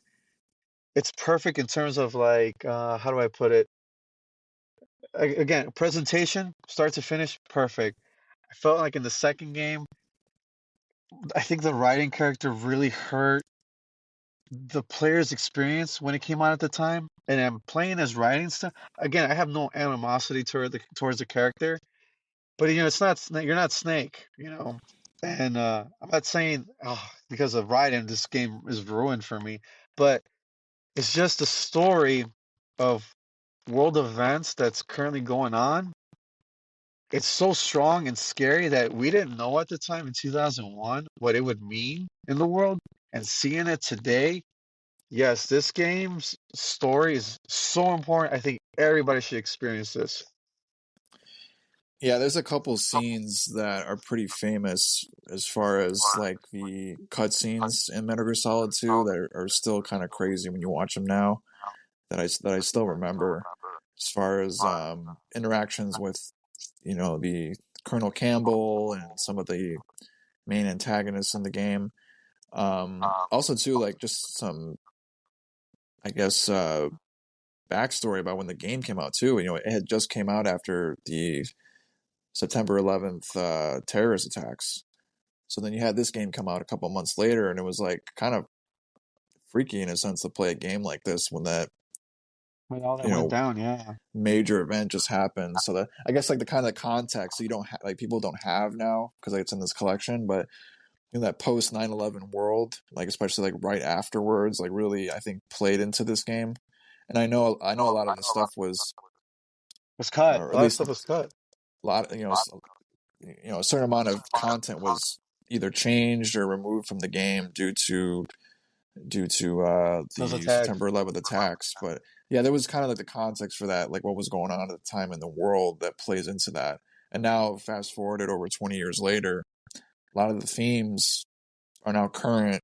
it's perfect in terms of like how do I put it? Again, presentation, start to finish, perfect. I felt like in the second game, I think the writing character really hurt the player's experience when it came out at the time. And I'm playing as writing stuff. Again, I have no animosity towards the character, but it's not you're not Snake, And I'm not saying because of writing this game is ruined for me, but it's just a story of world events that's currently going on. It's so strong and scary that we didn't know at the time in 2001 what it would mean in the world. And seeing it today, yes, this game's story is so important. I think everybody should experience this. Yeah, there's a couple scenes that are pretty famous as far as like the cutscenes in Metal Gear Solid 2 that are still kind of crazy when you watch them now. That I still remember as far as interactions with the Colonel Campbell and some of the main antagonists in the game. Also too, like just some, I guess, backstory about when the game came out too. It had just came out after the September 11th terrorist attacks. So then you had this game come out a couple months later, and it was like kind of freaky in a sense to play a game like this when that When all you that went know down, yeah. major event just happened. So that, I guess, like the kind of context you don't like people don't have now because like it's in this collection, but in that post 9/11 world, like especially like right afterwards, like really I think played into this game. And I know a lot of the stuff was, It was cut. or A at lot of least stuff was cut. a lot, a certain amount of content was either changed or removed from the game due to Those the attacks. September 11th attacks. But yeah, there was kind of like the context for that, like what was going on at the time in the world that plays into that. And now, fast forwarded over 20 years later, a lot of the themes are now current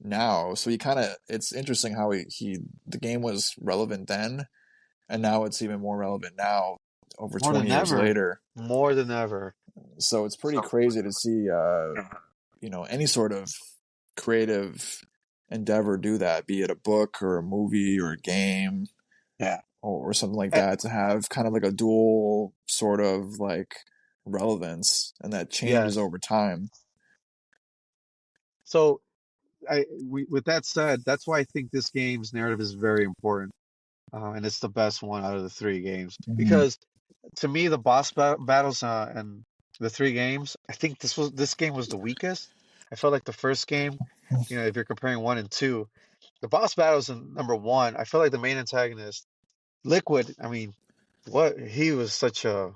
now. So it's interesting how the game was relevant then, and now it's even more relevant now, over More 20 than years ever. later. More than ever. So it's pretty crazy to see, any sort of creative endeavor do that, be it a book or a movie or a game Yeah. or something like Eh, that, to have kind of like a dual sort of like relevance, and that changes Yes. over time. So with that said, that's why I think this game's narrative is very important. and it's the best one out of the three games Hmm. because to me the boss battles and the three games, I think this game was the weakest. I felt like the first game, if you're comparing one and two, the boss battles in number one, I feel like the main antagonist, Liquid, I mean, what he was such a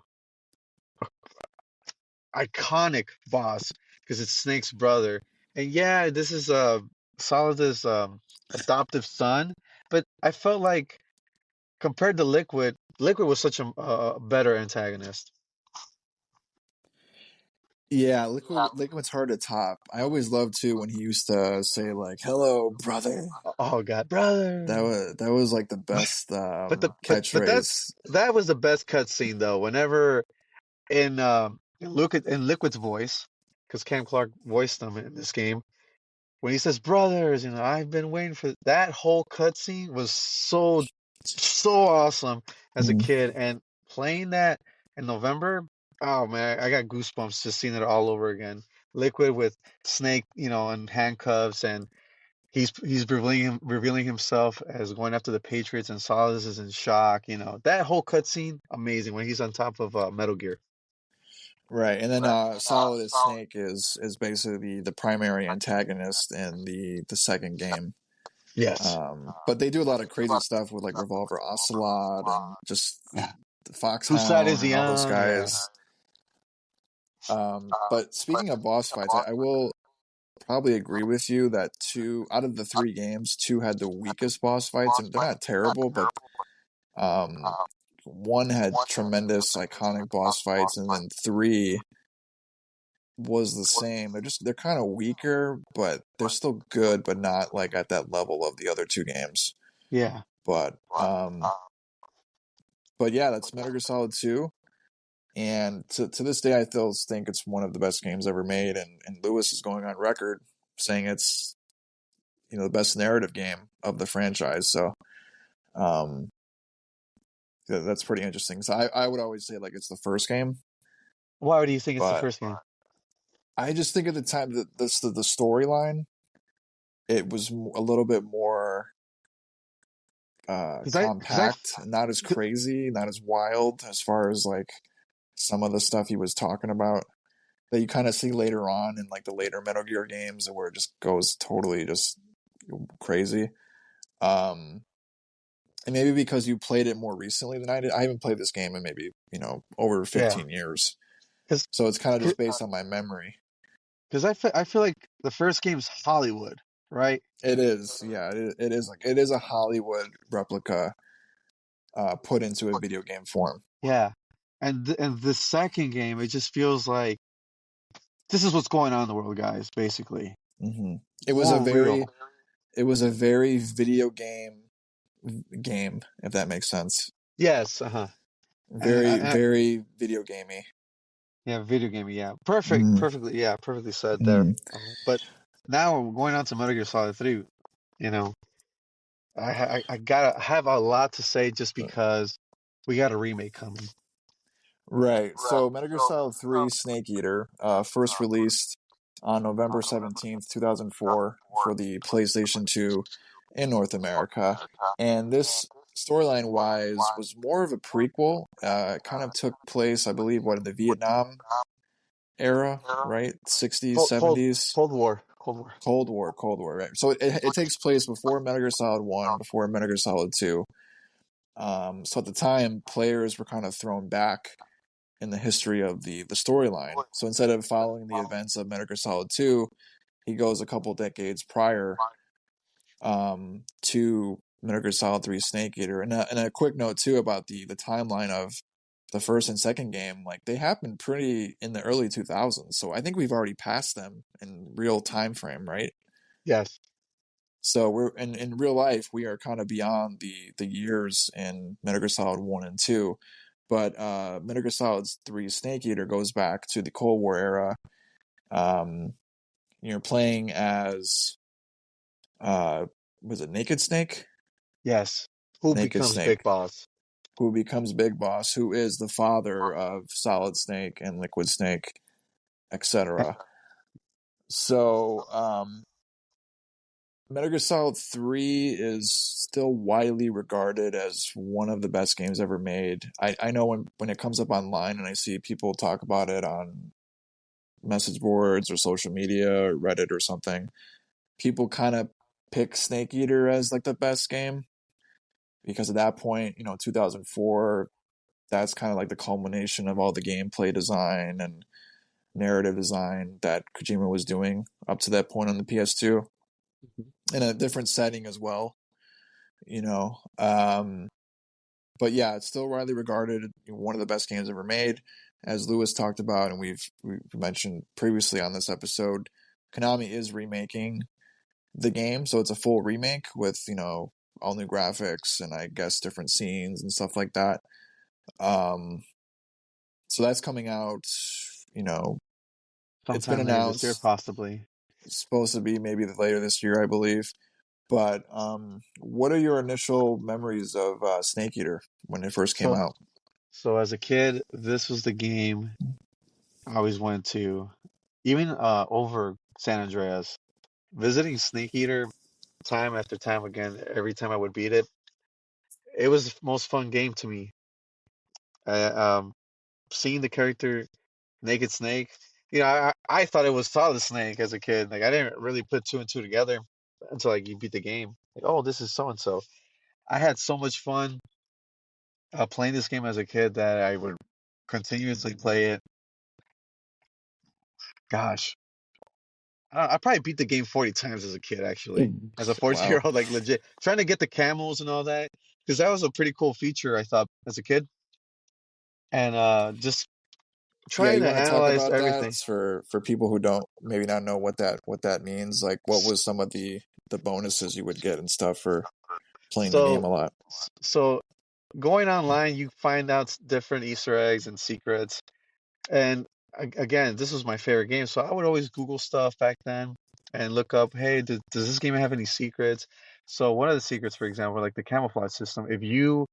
iconic boss because it's Snake's brother. And yeah, this is Solid's adoptive son, but I felt like compared to Liquid, Liquid was such a better antagonist. Yeah, Liquid's hard to top. I always loved too when he used to say like "Hello, brother." Oh God, brother. That was like the best But catchphrase. that was the best cutscene though. Whenever in Liquid's voice, because Cam Clark voiced him in this game, when he says brothers, I've been waiting for that whole cutscene was so awesome as a Mm. kid, and playing that in November, oh man, I got goosebumps just seeing it all over again. Liquid with Snake, in handcuffs, and he's revealing himself as going after the Patriots, and Solace is in shock. That whole cutscene, amazing when he's on top of Metal Gear. Right, and then Solid as Snake is basically the primary antagonist in the second game. Yes. But they do a lot of crazy stuff with like Revolver Ocelot and just Yeah. the Whose side Foxhound is and he all those on? Yeah. guys. But speaking of boss fights, I will probably agree with you that two out of the three games, two had the weakest boss fights, and they're not terrible, but um, one had tremendous iconic boss fights, and then three was the same. They're kind of weaker, but they're still good, but not like at that level of the other two games. Yeah. But but yeah, that's Metal Gear Solid 2. And to this day, I still think it's one of the best games ever made. And Lewis is going on record saying it's the best narrative game of the franchise. So um, that's pretty interesting. So I would always say like it's the first game, Why do you think it's the but first game? I just think at the time that the storyline it was a little bit more Because I, compact, not as crazy, not as wild as far as like some of the stuff he was talking about that you kind of see later on in like the later Metal Gear games where it just goes totally just crazy. Um, and maybe because you played it more recently than I did. I haven't played this game in maybe, over yeah, 15 years. because So it's kind of just based on my memory. I feel like the first game's Hollywood, right? It is, yeah, it is like it is a Hollywood replica put into a video game form. Yeah, and the second game, it just feels like this is what's going on in the world, guys. Basically, Hmm. It was a more real. very, it was a very video game, if that makes sense. Yes, uh-huh. Very, very video gamey. Yeah, video game. Yeah, Mm, perfectly. Yeah, perfectly said there. mm. But now we're going on to Metal Gear Solid 3. You know, I gotta have a lot to say just because we got a remake coming. Right. So Metal Gear Solid 3 Snake Eater, first released on November 17th, 2004 for the PlayStation 2 in North America. And this storyline wise was more of a prequel. It kind of took place, I believe, in the Vietnam era, right? 60s, 70s. Cold War. Cold War, right? So it takes place before Metal Gear Solid 1, before Metal Gear Solid 2. So at the time, players were kind of thrown back in the history of the storyline. So instead of following the events of Metal Gear Solid 2, he goes a couple decades prior to Metal Gear Solid 3 Snake Eater. And a quick note too about the timeline of the first and second game, like they happened pretty in the early 2000s. So I think we've already passed them in real time frame, right? Yes. So we're in real life we are kind of beyond the years in Metal Gear Solid 1 and 2. But Metal Gear Solid 3 Snake Eater goes back to the Cold War era. Um, you're playing as uh, was it Naked Snake? Yes. Who Naked becomes Big Snake, Boss? who becomes Big Boss, who is the father of Solid Snake and Liquid Snake, etc. So Metal Gear Solid 3 is still widely regarded as one of the best games ever made. I know when it comes up online and I see people talk about it on message boards or social media or Reddit or something, people kind of pick Snake Eater as like the best game because at that point, 2004, that's kind of like the culmination of all the gameplay design and narrative design that Kojima was doing up to that point on the PS2 Mhm. in a different setting as well, you know. But yeah, it's still widely regarded one of the best games ever made, as Lewis talked about, and we've mentioned previously on this episode. Konami is remaking the game, so it's a full remake with all new graphics and I guess different scenes and stuff like that. Um, so that's coming out. You know, it's been Sometime later this year, announced. possibly. It's supposed to be maybe later this year, I believe. But what are your initial memories of Snake Eater when it first came So, out? so as a kid, this was the game I always wanted to, even over San Andreas, visiting Snake Eater time after time again. Every time I would beat it, it was the most fun game to me. Seeing the character Naked Snake, I thought it was Solid Snake as a kid. Like I didn't really put two and two together until like you beat the game. Like, oh, this is so and so. I had so much fun playing this game as a kid that I would continuously play it. Gosh, I probably beat the game 40 times as a kid, actually. As a 14-year Wow. old, like legit trying to get the camels and all that, because that was a pretty cool feature I thought as a kid, and just Yeah, trying you to want to talk analyze about that everything. for people who don't maybe not know what that means? Like, what was some of the bonuses you would get and stuff for playing the game So, a lot? so going online, you find out different Easter eggs and secrets. And again, this was my favorite game, so I would always Google stuff back then and look up, hey, does this game have any secrets? So one of the secrets, for example, like the camouflage system, if you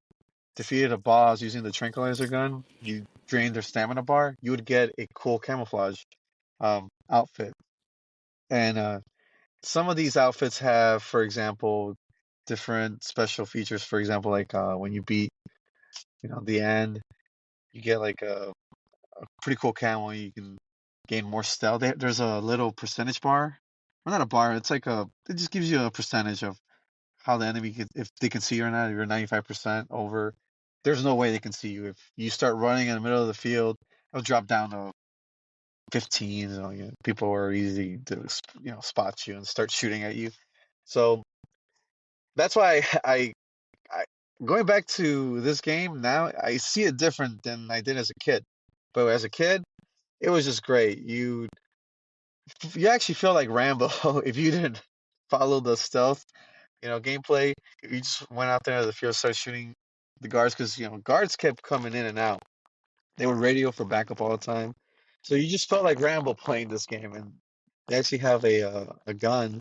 defeated a boss using the tranquilizer gun, you drained their stamina bar, you would get a cool camouflage outfit. And some of these outfits have, for example, different special features. For example, like when you beat, the end, you get like a pretty cool camo. You can gain more stealth. There's a little percentage bar. Well, not a bar. It's like it just gives you a percentage of how the enemy if they can see you or not. If you're 95% over, there's no way they can see you. If you start running in the middle of the field, it'll drop down to 15. People are easy to spot you and start shooting at you. So that's why I going back to this game now, I see it different than I did as a kid. But as a kid, it was just great. You actually feel like Rambo if you didn't follow the stealth, gameplay. If you just went out there to the field, started shooting the guards because guards kept coming in and out. They would radio for backup all the time, so you just felt like Rambo playing this game. And they actually have a gun,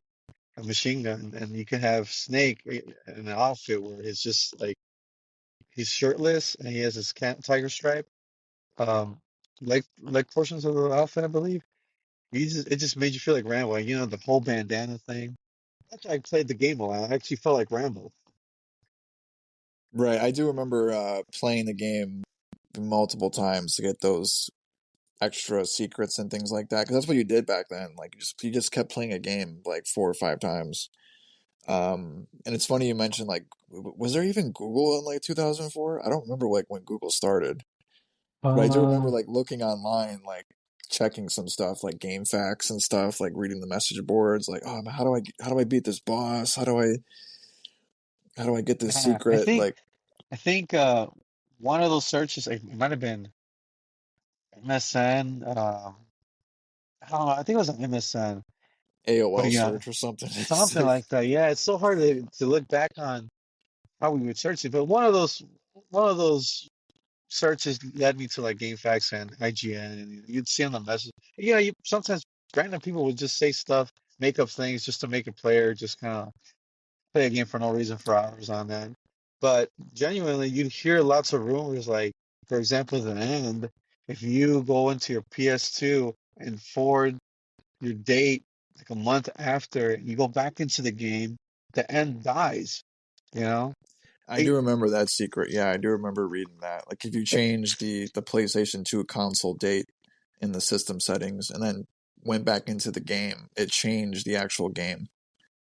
a machine gun, and you can have Snake in an outfit where it's just like he's shirtless and he has his tiger stripe, um, leg portions of the outfit, I believe. It just made you feel like Rambo. The whole bandana thing. That's why I played the game a lot. I actually felt like Rambo. Right, I do remember playing the game multiple times to get those extra secrets and things like that because that's what you did back then. Like you just kept playing a game like 4 or 5 times. And it's funny you mentioned like was there even Google in like 2004? I don't remember like when Google started, but I do remember Uh, like looking online, like checking some stuff like game facts and stuff, like reading the message boards, like oh, how do I beat this boss? How do I get this Man, I secret? think Like I think one of those searches it might have been MSN. I don't know. I think it was an MSN. But AOL yeah, search or something. It's something like like that. Yeah, it's so hard to look back on how we would search it. But one of those searches led me to like GameFAQs and IGN, and you'd see on the message. You sometimes random people would just say stuff, make up things just to make a player just kind of play a game for no reason for hours on end. But genuinely, you'd hear lots of rumors, like, for example, the end. If you go into your PS2 and forward your date like a month after, you go back into the game, the end dies, you know? I It, do remember that secret. Yeah, I do remember reading that. Like if you change the PlayStation 2 console date in the system settings and then went back into the game, it changed the actual game.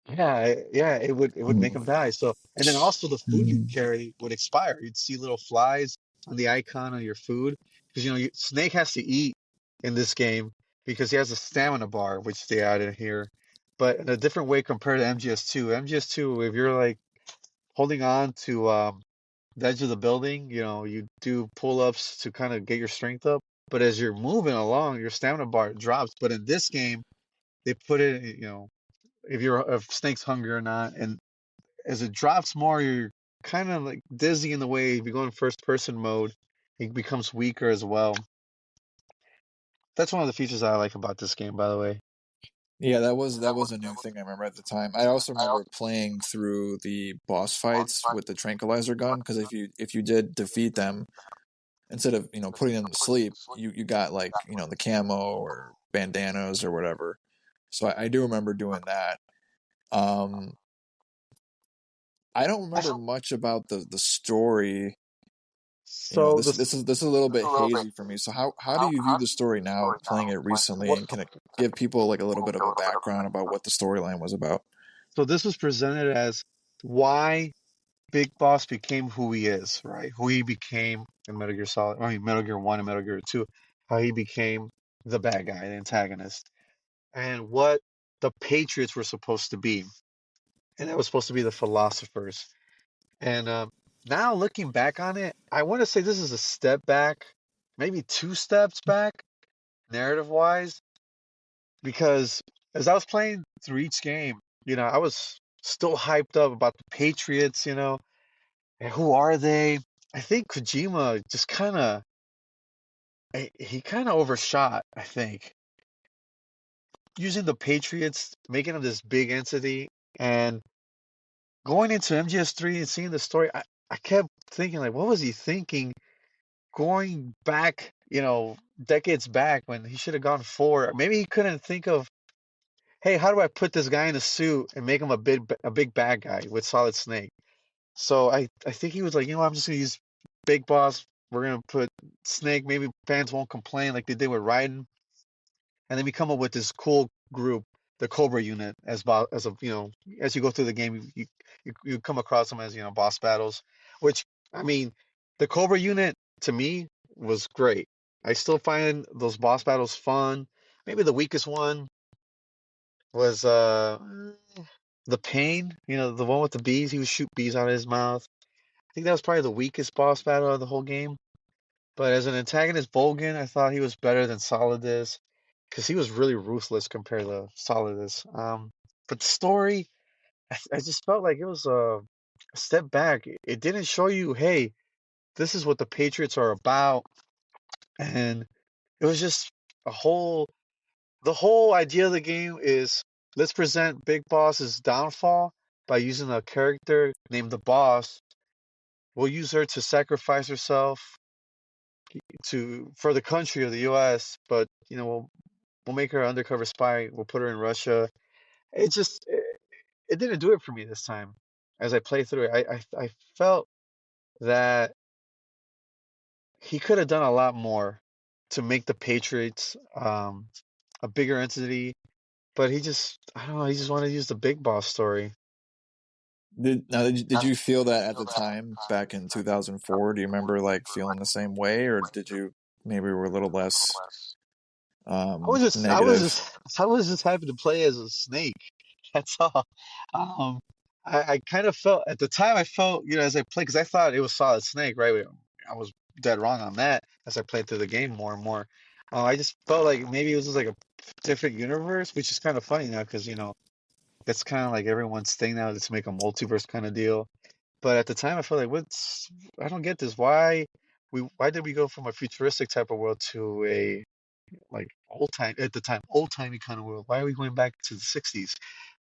yeah, it would make Mm. them die. So, and then also the food you Mm. carry would expire. You'd see little flies on the icon of your food because Snake has to eat in this game because he has a stamina bar, which they added here, but in a different way compared to MGS2. MGS2, if you're like holding on to the edge of the building, you do pull-ups to kind of get your strength up. But as you're moving along, your stamina bar drops. But in this game, they put it, if Snake's hungry or not. And as it drops more, you're kind of like dizzy in the way. If you go in first person mode, it becomes weaker as well. That's one of the features I like about this game, by the way. Yeah, that was a new thing I remember at the time. I also remember playing through the boss fights with the tranquilizer gun because if you did defeat them, instead of putting them to sleep, you got like the camo or bandanas or whatever. So I do remember doing that. Um, I don't remember much about the story. So This is a little bit hazy for me. So how do you view the story now, playing it recently, and can it give people like a little bit of a background about what the storyline was about? so this was presented as why Big Boss became who he is, right? Who he became in Metal Gear Solid, I mean Metal Gear 1 and Metal Gear 2, how he became the bad guy, the antagonist, and what the Patriots were supposed to be. And that was supposed to be the philosophers. And now looking back on it, I want to say this is a step back, maybe two steps back, narrative wise, because as I was playing through each game, I was still hyped up about the Patriots, and who are they? I think Kojima just he kind of overshot, I think, using the Patriots, making them this big entity, and going into MGS3 and seeing the story, I kept thinking like, what was he thinking? Going back, decades back when he should have gone forward. Maybe he couldn't think of, hey, how do I put this guy in a suit and make him a big bad guy with Solid Snake? So I think he was like, I'm just gonna use Big Boss. We're gonna put Snake. Maybe fans won't complain like they did with Raiden. And then we come up with this cool group, the Cobra unit, as you go through the game, you come across them as boss battles. Which I mean, the Cobra unit to me was great. I still find those boss battles fun. Maybe the weakest one was the Pain. The one with the bees. He would shoot bees out of his mouth. I think that was probably the weakest boss battle of the whole game. But as an antagonist, Bolgan, I thought he was better than Solidus because he was really ruthless compared to Solidus. But the story, I just felt like it was a step back. It didn't show you, hey, this is what the Patriots are about, and it was just a whole. The whole idea of the game is let's present Big Boss's downfall by using a character named the Boss. We'll use her to sacrifice herself for the country of the U.S., but we'll make her an undercover spy. We'll put her in Russia. It didn't do it for me this time. As I played through it, I felt that he could have done a lot more to make the Patriots a bigger entity, but I don't know, he just wanted to use the Big Boss story. Did you feel that at the time back in 2004? Do you remember like feeling the same way, or did you maybe were a little less I was just, I was negative? just, I was just happy to play as a snake. That's all. Um, I kind of felt at the time. I felt, as I played, because I thought it was Solid Snake, right? I was dead wrong on that as I played through the game more and more. I just felt like maybe it was just like a different universe, which is kind of funny now because that's kind of like everyone's thing now. Let's make a multiverse kind of deal. But at the time, I felt like, I don't get this. Why did we go from a futuristic type of world to a like old time at the time old timey kind of world? Why are we going back to the 60s?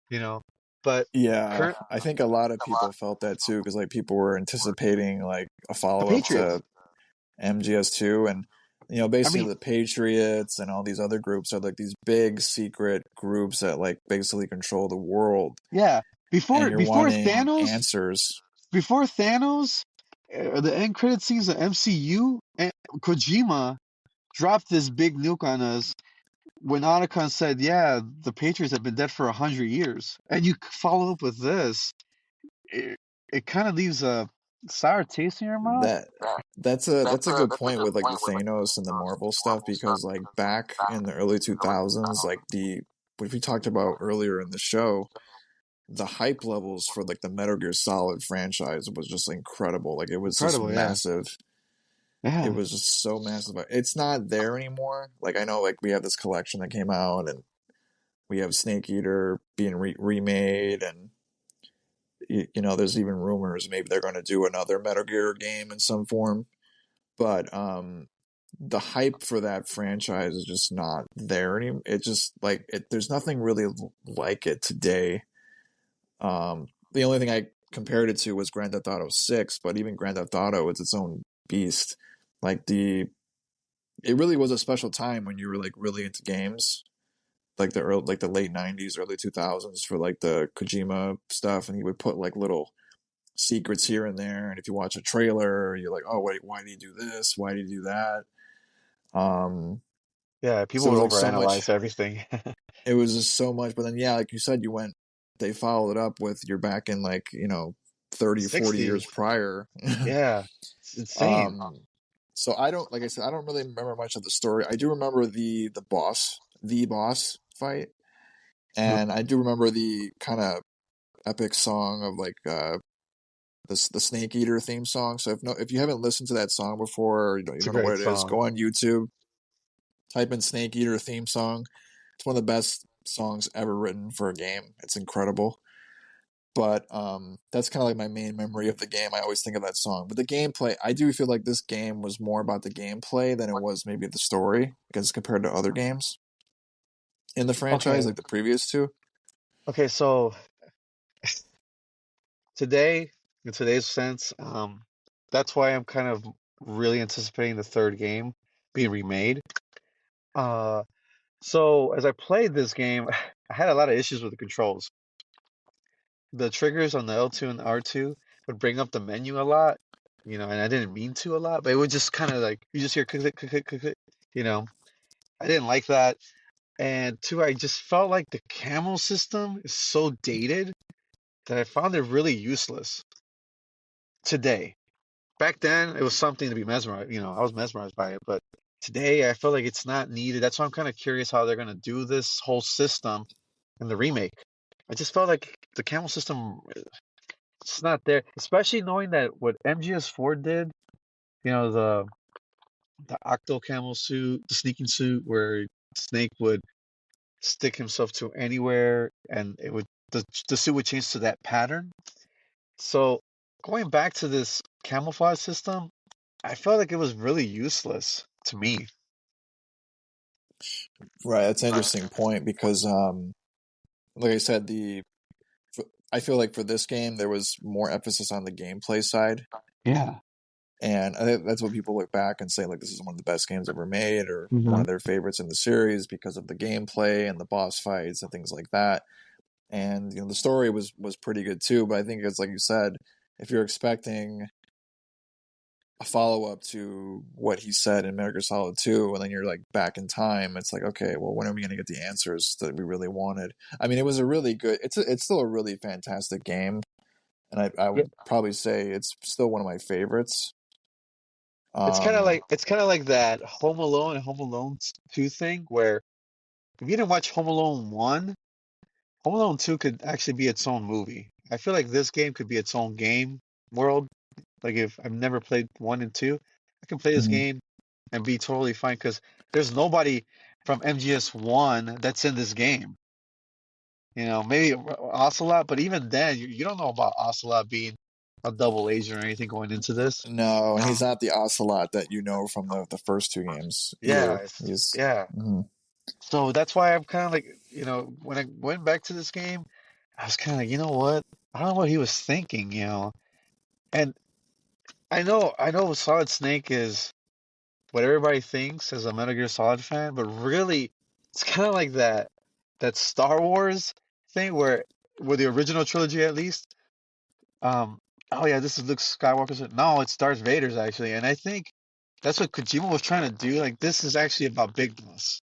You know, but Yeah, current I think a lot of people felt that too because like people were anticipating like a the follow up Patriots. to MGS2, and I Basically mean, the Patriots and all these other groups are like these big secret groups that like basically control the world, yeah. and Before you're before wanting Thanos, answers. before Thanos, the end credit scenes of MCU, and Kojima dropped this big nuke on us when Otacon said, "Yeah, the Patriots have been dead for 100 years," and you follow up with this. It, it kind of leaves a sour taste in your mouth. That that's a good point with like the Thanos and the Marvel stuff, because like back in the early 2000s, like the what we talked about earlier in the show, the hype levels for like the Metal Gear Solid franchise was just incredible. Like it was just Incredible, yeah, massive. It yeah, was just so massive. It's not there anymore. Like I know like we have this collection that came out, and we have Snake Eater being remade, and there's even rumors maybe they're going to do another Metal Gear game in some form. But the hype for that franchise is just not there anymore. It just like there's nothing really like it today. The only thing I compared it to was Grand Theft Auto 6, but even Grand Theft Auto is its own beast. Like it really was a special time when you were like really into games, like like the late '90s, early 2000s for like the Kojima stuff, and he would put like little secrets here and there. And if you watch a trailer, you're like, oh wait, why did he do this? Why did he do that? Um, yeah. so People it would was like so overanalyze much. everything. It was just so much. But then yeah, like you said, they followed it up with you're back in like 30, 40 60, years prior. yeah, it's insane. um, so I don't like I said I don't really remember much of the story. I do remember the boss fight, and I do remember the kind of epic song of like the Snake Eater theme song. So if you haven't listened to that song before, or you It's a don't know great what it is, song. go on YouTube, type in Snake Eater theme song. It's one of the best songs ever written for a game. It's incredible. But that's kind of like my main memory of the game. I always think of that song. But the gameplay, I do feel like this game was more about the gameplay than it was maybe the story, because compared to other games in the franchise, Okay, like the previous two. okay. So today, in today's sense, that's why I'm kind of really anticipating the third game being remade. Uh, so as I played this game, I had a lot of issues with the controls. The triggers on the L2 and R2 would bring up the menu a lot, and I didn't mean to a lot, but it would just kind of like you just hear click, click, click, click, click, click, you know. I didn't like that. And two, I just felt like the camo system is so dated that I found it really useless today. Back then, it was something to be mesmerized. I was mesmerized by it, but today I feel like it's not needed. That's why I'm kind of curious how they're gonna do this whole system in the remake. I just felt like the camo system it's not there, especially knowing that what MGS4 did, the octo camo suit, the sneaking suit, where Snake would stick himself to anywhere, and the suit would change to that pattern. So going back to this camouflage system, I felt like it was really useless to me. Right, that's an interesting point because, like I said, I feel like for this game there was more emphasis on the gameplay side, Yeah. and I think that's what people look back and say like this is one of the best games ever made, or one Hmm. of their favorites in the series because of the gameplay and the boss fights and things like that. And the story was pretty good too. But I think it's like you said, if you're expecting a follow up to what he said in Metal Gear Solid 2, and then you're like back in time, it's like, okay, well, when are we going to get the answers that we really wanted? I mean, it was a really good. It's still a really fantastic game, and I Yeah. would probably say it's still one of my favorites. It's Um, kind of like that Home Alone and Home Alone 2 thing where if you didn't watch Home Alone 1, Home Alone 2 could actually be its own movie. I feel like this game could be its own game world. Like if I've never played 1 and 2, I can play this mhm. game and be totally fine because there's nobody from MGS1 that's in this game. Maybe Ocelot, but even then, you don't know about Ocelot being a double agent or anything going into this. No, and he's not the Ocelot that you know from the first two games Yeah, either. He's yeah. mhm. So that's why I'm kind of like, when I went back to this game, I was kind of like, you know what? I don't know what he was thinking. And I know Solid Snake is what everybody thinks as a Metal Gear Solid fan, but really it's kind of like that Star Wars thing where the original trilogy at least, um, oh yeah, this is Luke Skywalker's. No, it's Darth Vader's actually, and I think that's what Kojima was trying to do. Like this is actually about Big Boss,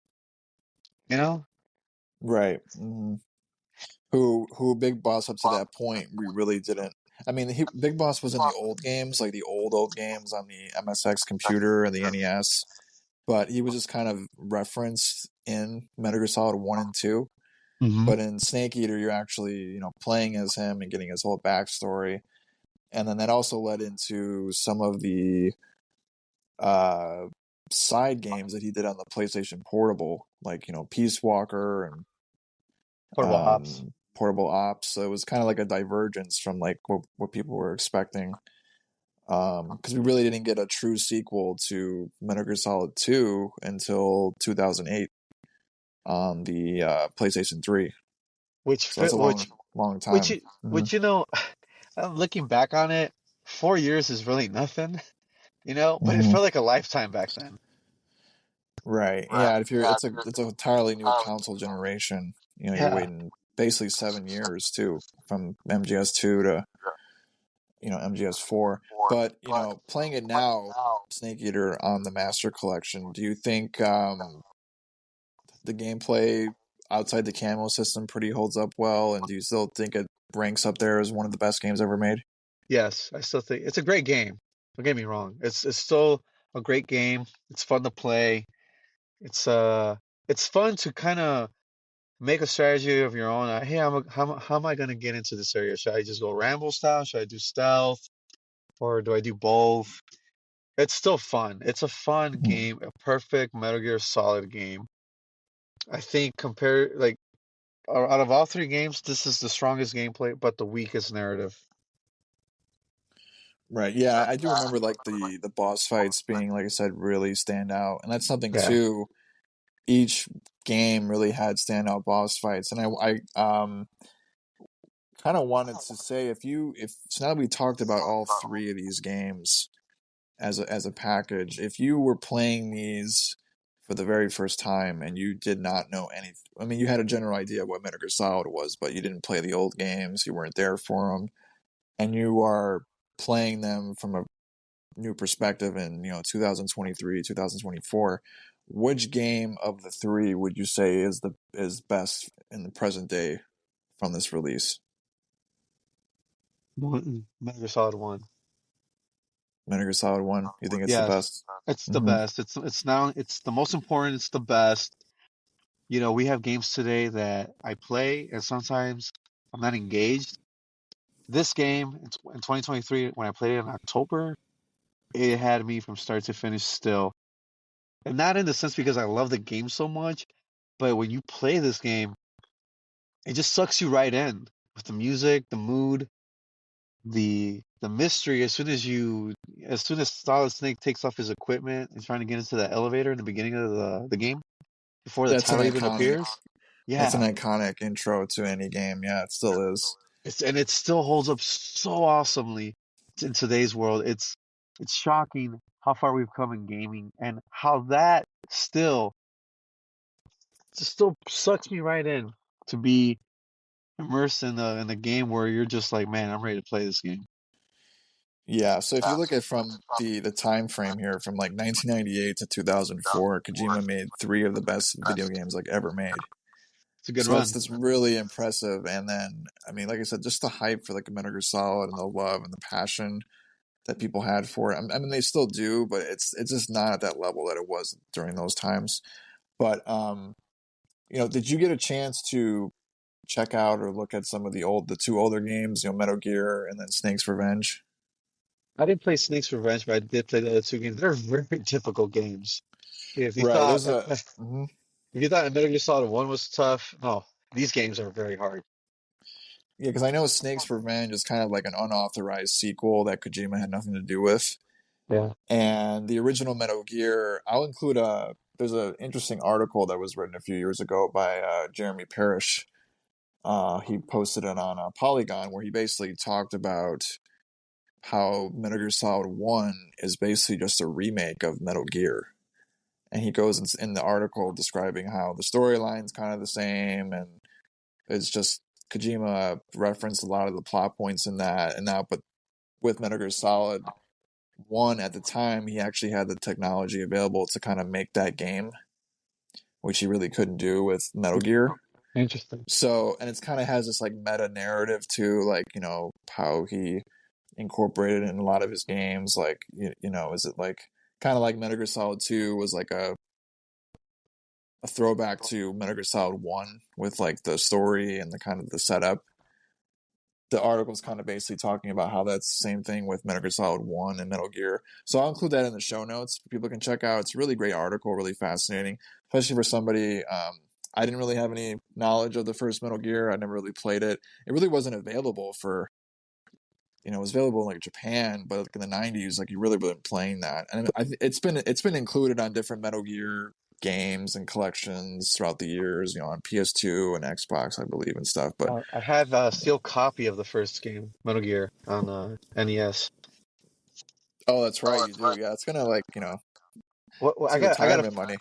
you know? Right. Who Big Boss up to that point we really didn't. I mean, Big Boss was in the old games, like the old games on the MSX computer and the NES, but he was just kind of referenced in Metal Gear Solid 1 and 2. Hmm. But in Snake Eater, you're actually, playing as him and getting his whole backstory. And then that also led into some of the uh, side games that he did on the PlayStation Portable, like, Peace Walker and Portable Ops. Portable Ops. So it was kind of like a divergence from like what people were expecting. Because we really didn't get a true sequel to Metal Gear Solid 2 until 2008 on the PlayStation 3. Which So that's fit, a long which time. you, which looking back on it, 4 years is really nothing, but it Hmm. felt like a lifetime back then. Right. Yeah. If you're, it's a entirely new console generation. You're Yeah. waiting basically 7 years too, from MGS2 to MGS4. But playing it now, Snake Eater on the Master Collection. Do you think the gameplay outside the camo system pretty holds up well? And do you still think it ranks up there as one of the best games ever made? Yes, I still think it's a great game. Don't get me wrong. It's still a great game. It's fun to play. It's it's fun to kind of make a strategy of your own. Hey, how am I gonna get into this area? Should I just go Rambo style? Should I do stealth? Or do I do both? It's still fun. It's a fun Mhm. game, a perfect Metal Gear Solid game. I think compare like out of all three games, this is the strongest gameplay, but the weakest narrative. Right. Yeah, I do remember like the boss fights being, like I said, really stand out, and that's something Yeah. too. Each game really had standout boss fights, and I kind of wanted to say, if so now that we talked about all three of these games as a package, if you were playing these for the very first time and you did not know anything, I mean, you had a general idea of what Metal Gear Solid was, but you didn't play the old games, you weren't there for them, and you are playing them from a new perspective in 2023, 2024, which game of the three would you say is best in the present day from this release? Metal Gear Solid 1. Metal Gear Solid 1, you think it's the Yes, best? it's the Hmm. best. It's the most important, it's the best. We have games today that I play and sometimes I'm not engaged. This game in 2023, when I played it in October, it had me from start to finish still. And not in the sense because I love the game so much, but when you play this game, it just sucks you right in with the music, the mood, the mystery. As soon as Solid Snake takes off his equipment and trying to get into the elevator in the beginning of the game before the That's an tower even iconic appears. that's an Yeah, iconic intro to any game. Yeah, it still is. and it still holds up so awesomely in today's world. It's shocking how far we've come in gaming and how that still just still sucks me right in to be immersed in the game where you're just like, man, I'm ready to play this game. Yeah, so if you look at from the time frame here from like 1998 to 2004, Kojima made three of the best video games like ever made. It's a good So that's run. that's really impressive. And then, I mean, like I said, just the hype for like Metal Gear Solid and the love and the passion that people had for it. I mean, they still do, but it's just not at that level that it was during those times. But did you get a chance to check out or look at some of the two older games, Metal Gear and then Snake's Revenge? I didn't play Snake's Revenge, but I did play the other two games. They're very difficult games. If you Right. thought There's a if mhm. you thought Metal Gear Solid 1 was tough, no, these games are very hard. Yeah, because I know Snake's Revenge is kind of like an unauthorized sequel that Kojima had nothing to do with. Yeah. And the original Metal Gear, I'll include there's an interesting article that was written a few years ago by Jeremy Parrish. He posted it on Polygon where he basically talked about how Metal Gear Solid 1 is basically just a remake of Metal Gear. and he goes in the article describing how the storyline's kind of the same, and it's just Kojima referenced a lot of the plot points in that, and now, but with Metal Gear Solid 1 at the time, he actually had the technology available to kind of make that game, which he really couldn't do with Metal Gear. Interesting. So, and it's kind of has this like meta narrative too, like, you know, how he incorporated it in a lot of his games. Like, you know, is it like kind of like Metal Gear Solid 2 was like a throwback to Metal Gear Solid 1 with like the story and the kind of the setup. The article's kind of basically talking about how that's the same thing with Metal Gear Solid 1 and Metal Gear. So I'll include that in the show notes. People can check out. It's a really great article, really fascinating, especially for somebody. I didn't really have any knowledge of the first Metal Gear. I never really played it. It really wasn't available for, you know, it was available in like Japan, but like in the 90s, like you really wasn't playing that. And it's been included on different Metal Gear games and collections throughout the years, you know, on PS2 and Xbox, I believe, and stuff. But I have a sealed copy of the first game, Metal Gear, on NES. oh, that's right, you do. Yeah, it's gonna like, you know, Well, it's like retirement money.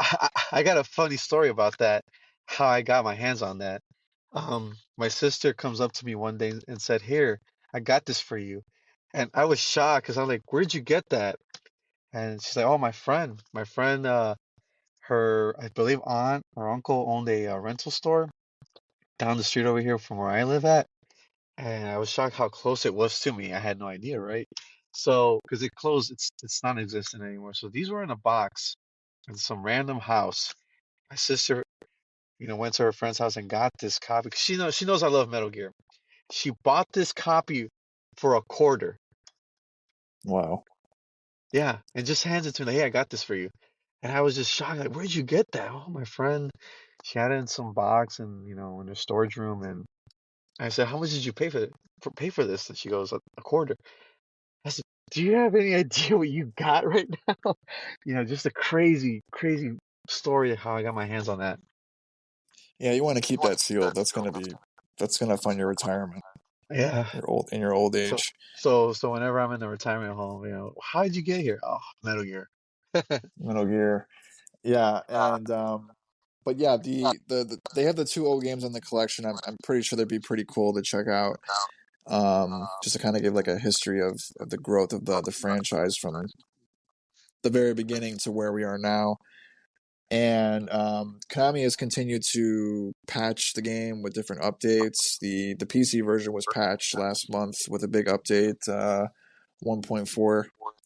I got a funny story about that, how I got my hands on that. My sister comes up to me one day and said, "Here, I got this for you," and I was shocked because I'm like, "Where'd you get that?" And she's like, "Oh, my friend, her, I believe, aunt or uncle owned a rental store down the street over here from where I live at." And I was shocked how close it was to me. I had no idea, right? So, because it closed, it's non-existent anymore. So these were in a box in some random house. My sister, went to her friend's house and got this copy. 'Cause she knows I love Metal Gear. She bought this copy for a quarter. Wow. Yeah, and just hands it to me. Like, hey, I got this for you. And I was just shocked. Like, where'd you get that? Oh, my friend. She had it in some box and in her storage room. And I said, how much did you pay for this? And she goes, a quarter. I said, do you have any idea what you got right now? Just a crazy, crazy story of how I got my hands on that. Yeah, you want to keep that sealed. That's gonna fund your retirement, Yeah. your old So, age. so whenever I'm in the retirement home, how did you get here? Oh, Metal Gear. Metal Gear. Yeah, and but yeah, they have the two old games in the collection. I'm pretty sure they'd be pretty cool to check out. Just to kind of give like a history of the growth of the franchise from the very beginning to where we are now. And Konami has continued to patch the game with different updates. The PC version was patched last month with a big update, 1.4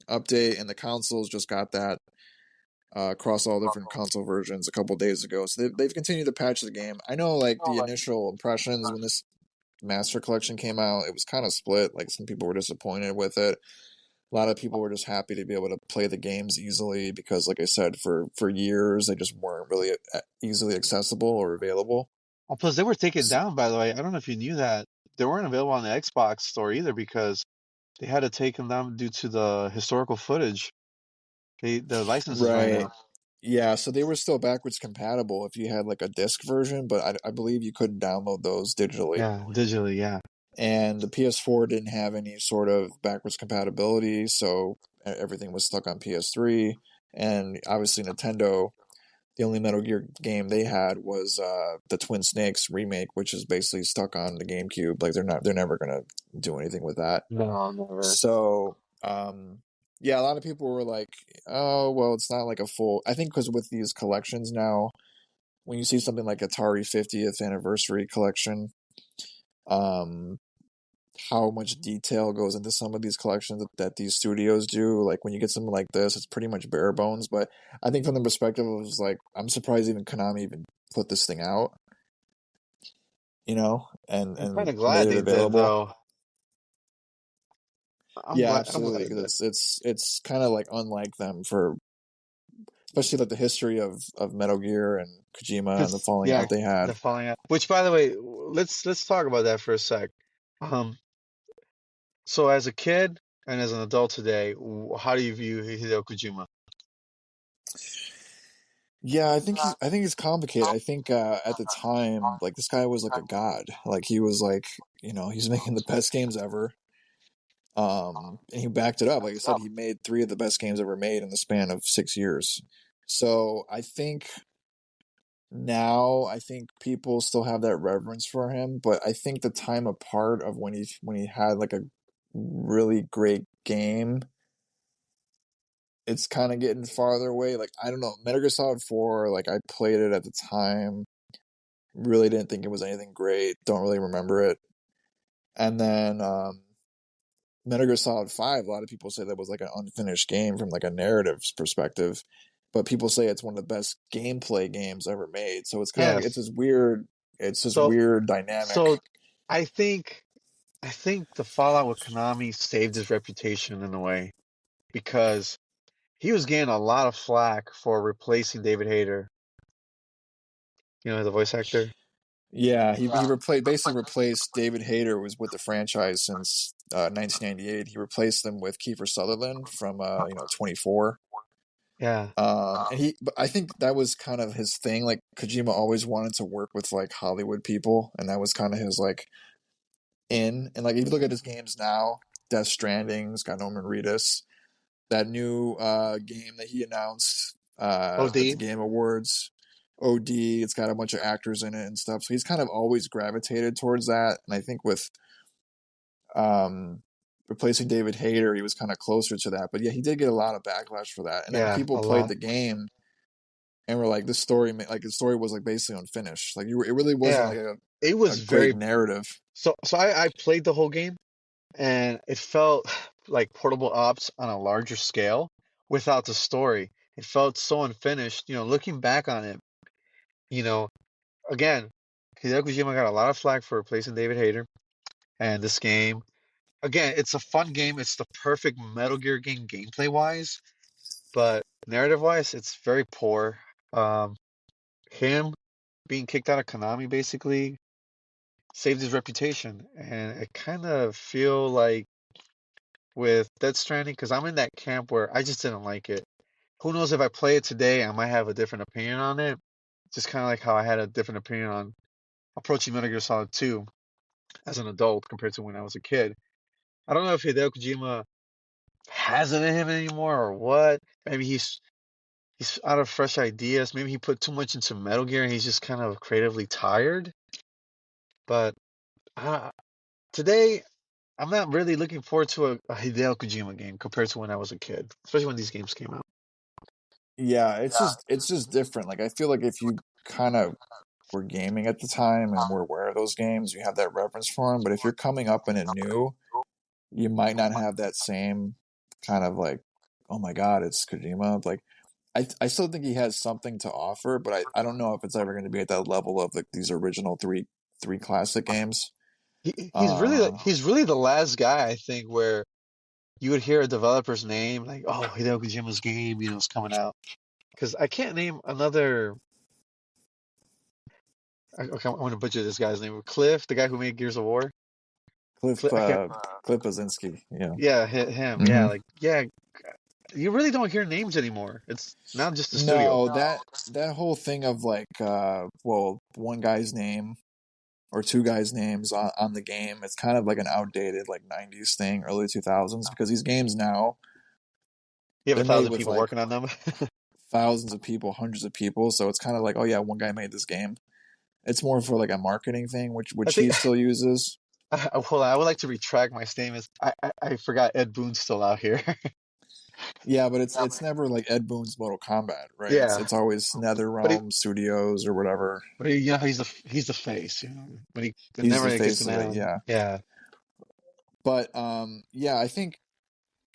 update, and the consoles just got that across all different console versions a couple days ago. So they've continued to patch the game. I know, like the initial impressions when this Master Collection came out, it was kind of split. Like some people were disappointed with it. A lot of people were just happy to be able to play the games easily because, like I said, for years they just weren't really easily accessible or available. Oh, plus they were taken So, down, by the way. I don't know if you knew that. They weren't available on the Xbox store either because they had to take them down due to the historical footage. The license is running right. out. Yeah, so they were still backwards compatible if you had like a disc version, but I believe you couldn't download those digitally. Yeah, digitally, yeah. And the PS4 didn't have any sort of backwards compatibility, so everything was stuck on PS3. And obviously, Nintendo, the only Metal Gear game they had was the Twin Snakes remake, which is basically stuck on the GameCube. Like they're never gonna do anything with that. No, never. So yeah, a lot of people were like, "Oh, well, it's not like a full." I think because with these collections now, when you see something like Atari 50th Anniversary Collection, um, how much detail goes into some of these collections that these studios do. Like when you get something like this, it's pretty much bare bones. But I think from the perspective of like, I'm surprised even Konami even put this thing out, you know, I'm kind and of made glad it they did, available. though. I'm Yeah, glad. I'm glad absolutely. they did. Because it's kind of like unlike them for especially like the history of Metal Gear and Kojima and the Because falling yeah, out they had. the falling out. Which, by the way, let's talk about that for a sec. Um, so as a kid and as an adult today, how do you view Hideo Kojima? Yeah, I think he's complicated. I think at the time, like this guy was like a god. Like he was like, you know, he's making the best games ever. And he backed it up. Like I said, he made three of the best games ever made in the span of 6 years. So I think now I think people still have that reverence for him, but I think the time apart of when he had like a really great game, it's kind of getting farther away. Like I don't know, Metal Gear Solid 4, like I played it at the time, really didn't think it was anything great, don't really remember it. And then Metal Gear Solid 5, a lot of people say that was like an unfinished game from like a narrative perspective, but people say it's one of the best gameplay games ever made. So it's kind of like Yes. it's this So weird dynamic. so I think I think the fallout with Konami saved his reputation in a way because he was getting a lot of flack for replacing David Hayter, the voice actor. Yeah, he replaced basically replaced David Hayter was with the franchise since 1998. He replaced them with Kiefer Sutherland from 24. Yeah. But I think that was kind of his thing. Like Kojima always wanted to work with like Hollywood people, and that was kind of his like in. And like if you look at his games now, Death Stranding's got Norman Reedus. That new game that he announced at the OD. Game Awards, OD, it's got a bunch of actors in it and stuff. So he's kind of always gravitated towards that. And I think with um, replacing David Hayter, he was kind of closer to that. But yeah, he did get a lot of backlash for that. And then Yeah, people a played lot. the game and were like, the story was like basically unfinished. Like it really wasn't Yeah. like It a was great very narrative. so I played the whole game and it felt like portable ops on a larger scale without the story. It felt so unfinished. Looking back on it, you know, again, Hideo Kojima got a lot of flack for replacing David Hayter. And this game, again, it's a fun game. It's the perfect Metal Gear game gameplay wise, but narrative wise, it's very poor. Um, him being kicked out of Konami basically saved his reputation, and I kind of feel like with Death Stranding, because I'm in that camp where I just didn't like it. Who knows if I play it today, I might have a different opinion on it. Just kind of like how I had a different opinion on approaching Metal Gear Solid 2 as an adult compared to when I was a kid. I don't know if Hideo Kojima has it in him anymore or what. Maybe he's out of fresh ideas. Maybe he put too much into Metal Gear and he's just kind of creatively tired. But uh, today, I'm not really looking forward to a Hideo Kojima game compared to when I was a kid, especially when these games came out. Yeah, it's just different. Like I feel like if you kind of were gaming at the time and were aware of those games, you have that reference for them. But if you're coming up in it new, you might not have that same kind of like, oh my God, it's Kojima. Like I still think he has something to offer, but I don't know if it's ever going to be at that level of like these original three classic games. Uh, He's really the last guy I think where you would hear a developer's name like, oh, Hideo Kojima's game, is coming out. Because I can't name another. Okay, I'm gonna butcher this guy's name. Cliff, the guy who made Gears of War. Cliff Cliff, I can't. Cliff Blazinski, yeah. Yeah, him. Yeah, Hmm. like yeah, you really don't hear names anymore. It's not just the studio. No, that whole thing of like one guy's name or two guys' names on the game. It's kind of like an outdated like '90s thing, early 2000s, because these games now You have a they're made thousand with people like working on them. thousands of people, hundreds of people. So it's kind of like, oh yeah, one guy made this game. It's more for like a marketing thing, I which think. he still uses. Hold on, I would like to retract my statements. I forgot Ed Boon's still out here. Yeah, but it's never like Ed Boon's Mortal Kombat, right? It's Yeah, it's always but he, NetherRealm Studios or whatever. he's the face. But it He's the never gets face an of it, L. yeah. Yeah, But yeah, I think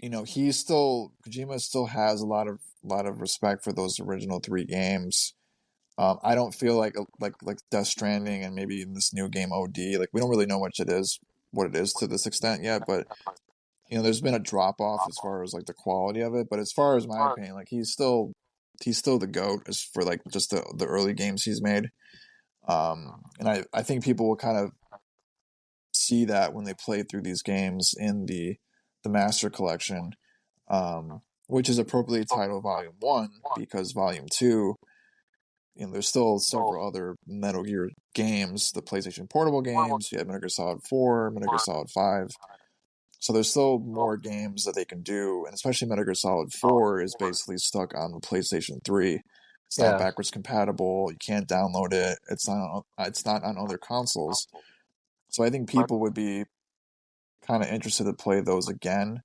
Kojima still has a lot of respect for those original three games. I don't feel like Death Stranding and maybe in this new game OD, like we don't really know what it is to this extent yet, but there's been a drop off as far as like the quality of it. But as far as my opinion, like he's still the goat as for like just the early games he's made. And I think people will kind of see that when they play through these games in the Master Collection, which is appropriately titled Volume One because Volume Two, there's still several other Metal Gear games, the PlayStation Portable games. You have Metal Gear Solid 4, Metal Gear Solid 5. So there's still more games that they can do, and especially Metal Gear Solid 4 is basically stuck on the PlayStation 3. It's not Yeah. backwards compatible. You can't download it. It's not on other consoles. So I think people would be kind of interested to play those again.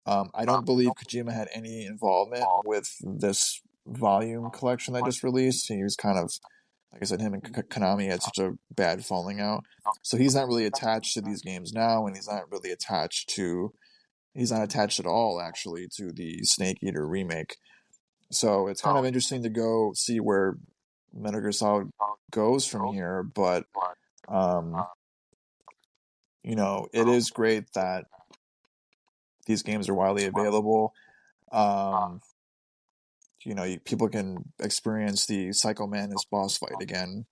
I don't believe Kojima had any involvement with this volume collection that just released. He was kind of, like I said, him and Konami had such a bad falling out. So he's not really attached to these games now, and he's not attached at all, actually, to the Snake Eater remake. So it's kind of interesting to go see where Metal Gear Solid goes from here. But, um, it is great that these games are widely available. Um, people can experience the Psycho Mantis boss fight again,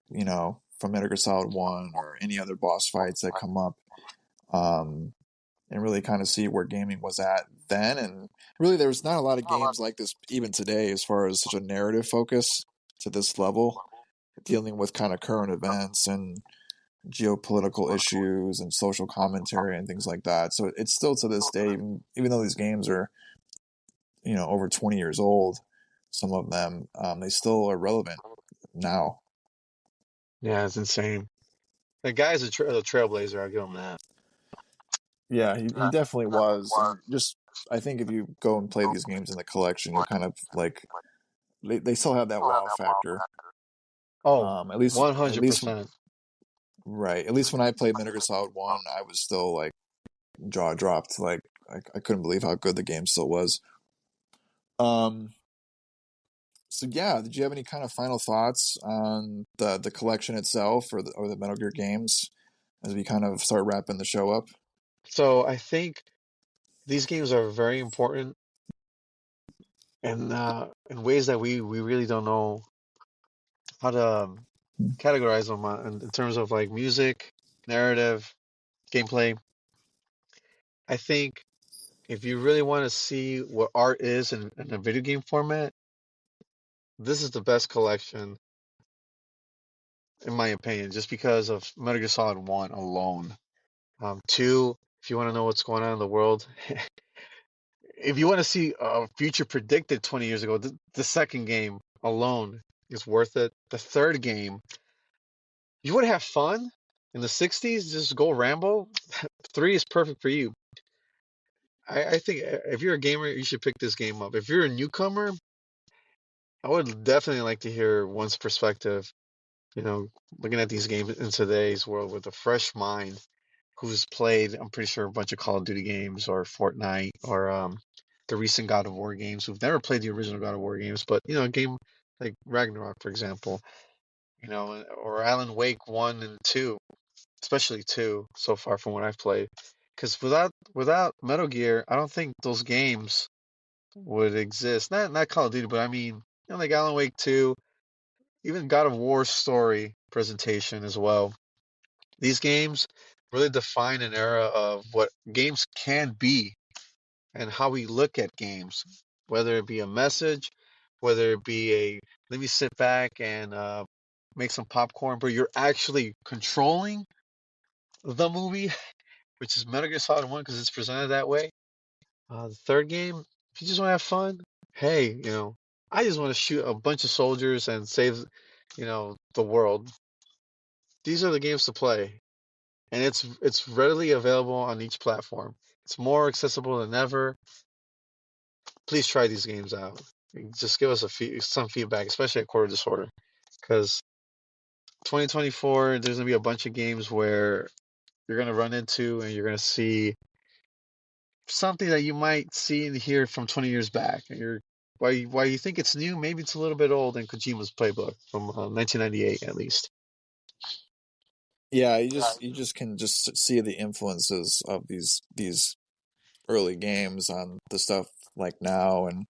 from Metal Gear Solid 1 or any other boss fights that come up. Um, and really kind of see where gaming was at then. And really, there's not a lot of games like this even today, as far as such a narrative focus to this level, dealing with kind of current events and geopolitical issues and social commentary and things like that. So it's still to this day, even though these games are, over 20 years old, some of them, they still are relevant now. Yeah, it's insane. The guy's a trailblazer. I'll give him that. Yeah, he definitely was. And just, I think if you go and play these games in the collection, you'll kind of like, they still have that wow factor. Oh, At least, at least, 100%. right. At least when I played Metal Gear Solid 1, I was still like jaw dropped. Like, I couldn't believe how good the game still was. Um, so yeah, did you have any kind of final thoughts on the collection itself, or the Metal Gear games, as we kind of start wrapping the show up? So I think these games are very important in ways that we really don't know how to categorize them in terms of like music, narrative, gameplay. I think if you really want to see what art is in a video game format, this is the best collection, in my opinion, just because of Metal Gear Solid 1 alone. Two, if you want to know what's going on in the world, if you want to see a future predicted 20 years ago, the second game alone is worth it. The third game, you want to have fun in the 60s, just go Rambo. Three is perfect for you. I think if you're a gamer, you should pick this game up. If you're a newcomer, I would definitely like to hear one's perspective, you know, looking at these games in today's world with a fresh mind, who's played, I'm pretty sure, a bunch of Call of Duty games or Fortnite or the recent God of War games, who've never played the original God of War games, but, a game like Ragnarok, for example, or Alan Wake 1 and 2, especially 2 so far from what I've played. Because without Metal Gear, I don't think those games would exist. Not Call of Duty, but I mean, like Alan Wake 2, even God of War story presentation as well. These games really define an era of what games can be and how we look at games, whether it be a message, whether it be let me sit back and make some popcorn, but you're actually controlling the movie, which is Metal Gear Solid 1 because it's presented that way. The third game, if you just want to have fun, hey, I just want to shoot a bunch of soldiers and save, the world. These are the games to play, and it's readily available on each platform. It's more accessible than ever. Please try these games out. Just give us some feedback, especially at Quarter Disorder, because 2024, there's gonna be a bunch of games where you're gonna run into and you're gonna see something that you might see and hear from 20 years back. And why you think it's new, maybe it's a little bit old in Kojima's playbook from 1998 at least. Yeah, you just can just see the influences of these early games on the stuff like now, and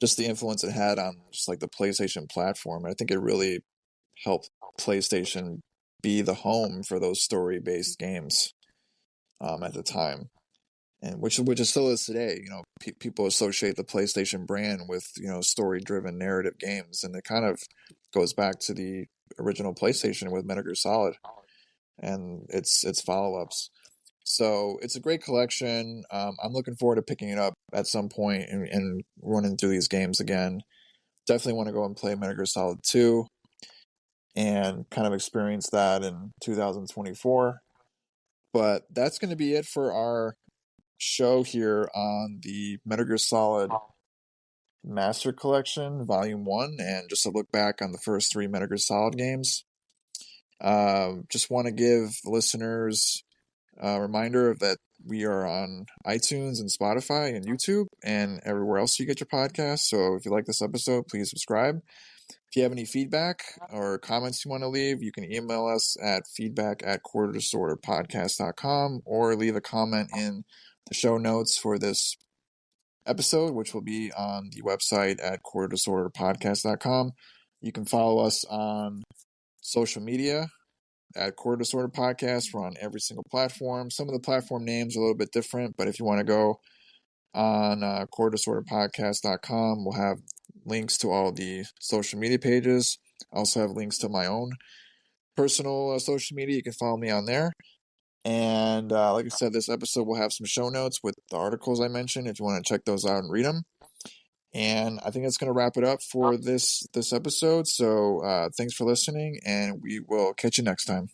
just the influence it had on just like the PlayStation platform. I think it really helped PlayStation be the home for those story-based games, at the time, and which it still is today. People associate the PlayStation brand with story-driven narrative games, and it kind of goes back to the original PlayStation with Metal Gear Solid and its follow-ups. So it's a great collection. I'm looking forward to picking it up at some point and running through these games again. Definitely want to go and play Metal Gear Solid 2 and kind of experience that in 2024. But that's going to be it for our show here on the Metal Gear Solid Master Collection, Volume 1, and just a look back on the first 3 Metal Gear Solid games. Just want to give listeners a reminder that we are on iTunes and Spotify and YouTube and everywhere else you get your podcasts. So if you like this episode, please subscribe. If you have any feedback or comments you want to leave, you can email us at feedback@quarterdisorderpodcast.com or leave a comment in the show notes for this episode, which will be on the website at quarterdisorderpodcast.com. You can follow us on social media at Quarter Disorder Podcast. We're on every single platform. Some of the platform names are a little bit different, but if you want to go on quarterdisorderpodcast.com, we'll have links to all the social media pages. I also have links to my own personal social media. You can follow me on there. And like I said, this episode will have some show notes with the articles I mentioned if you want to check those out and read them. And I think that's going to wrap it up for this episode. So thanks for listening, and we will catch you next time.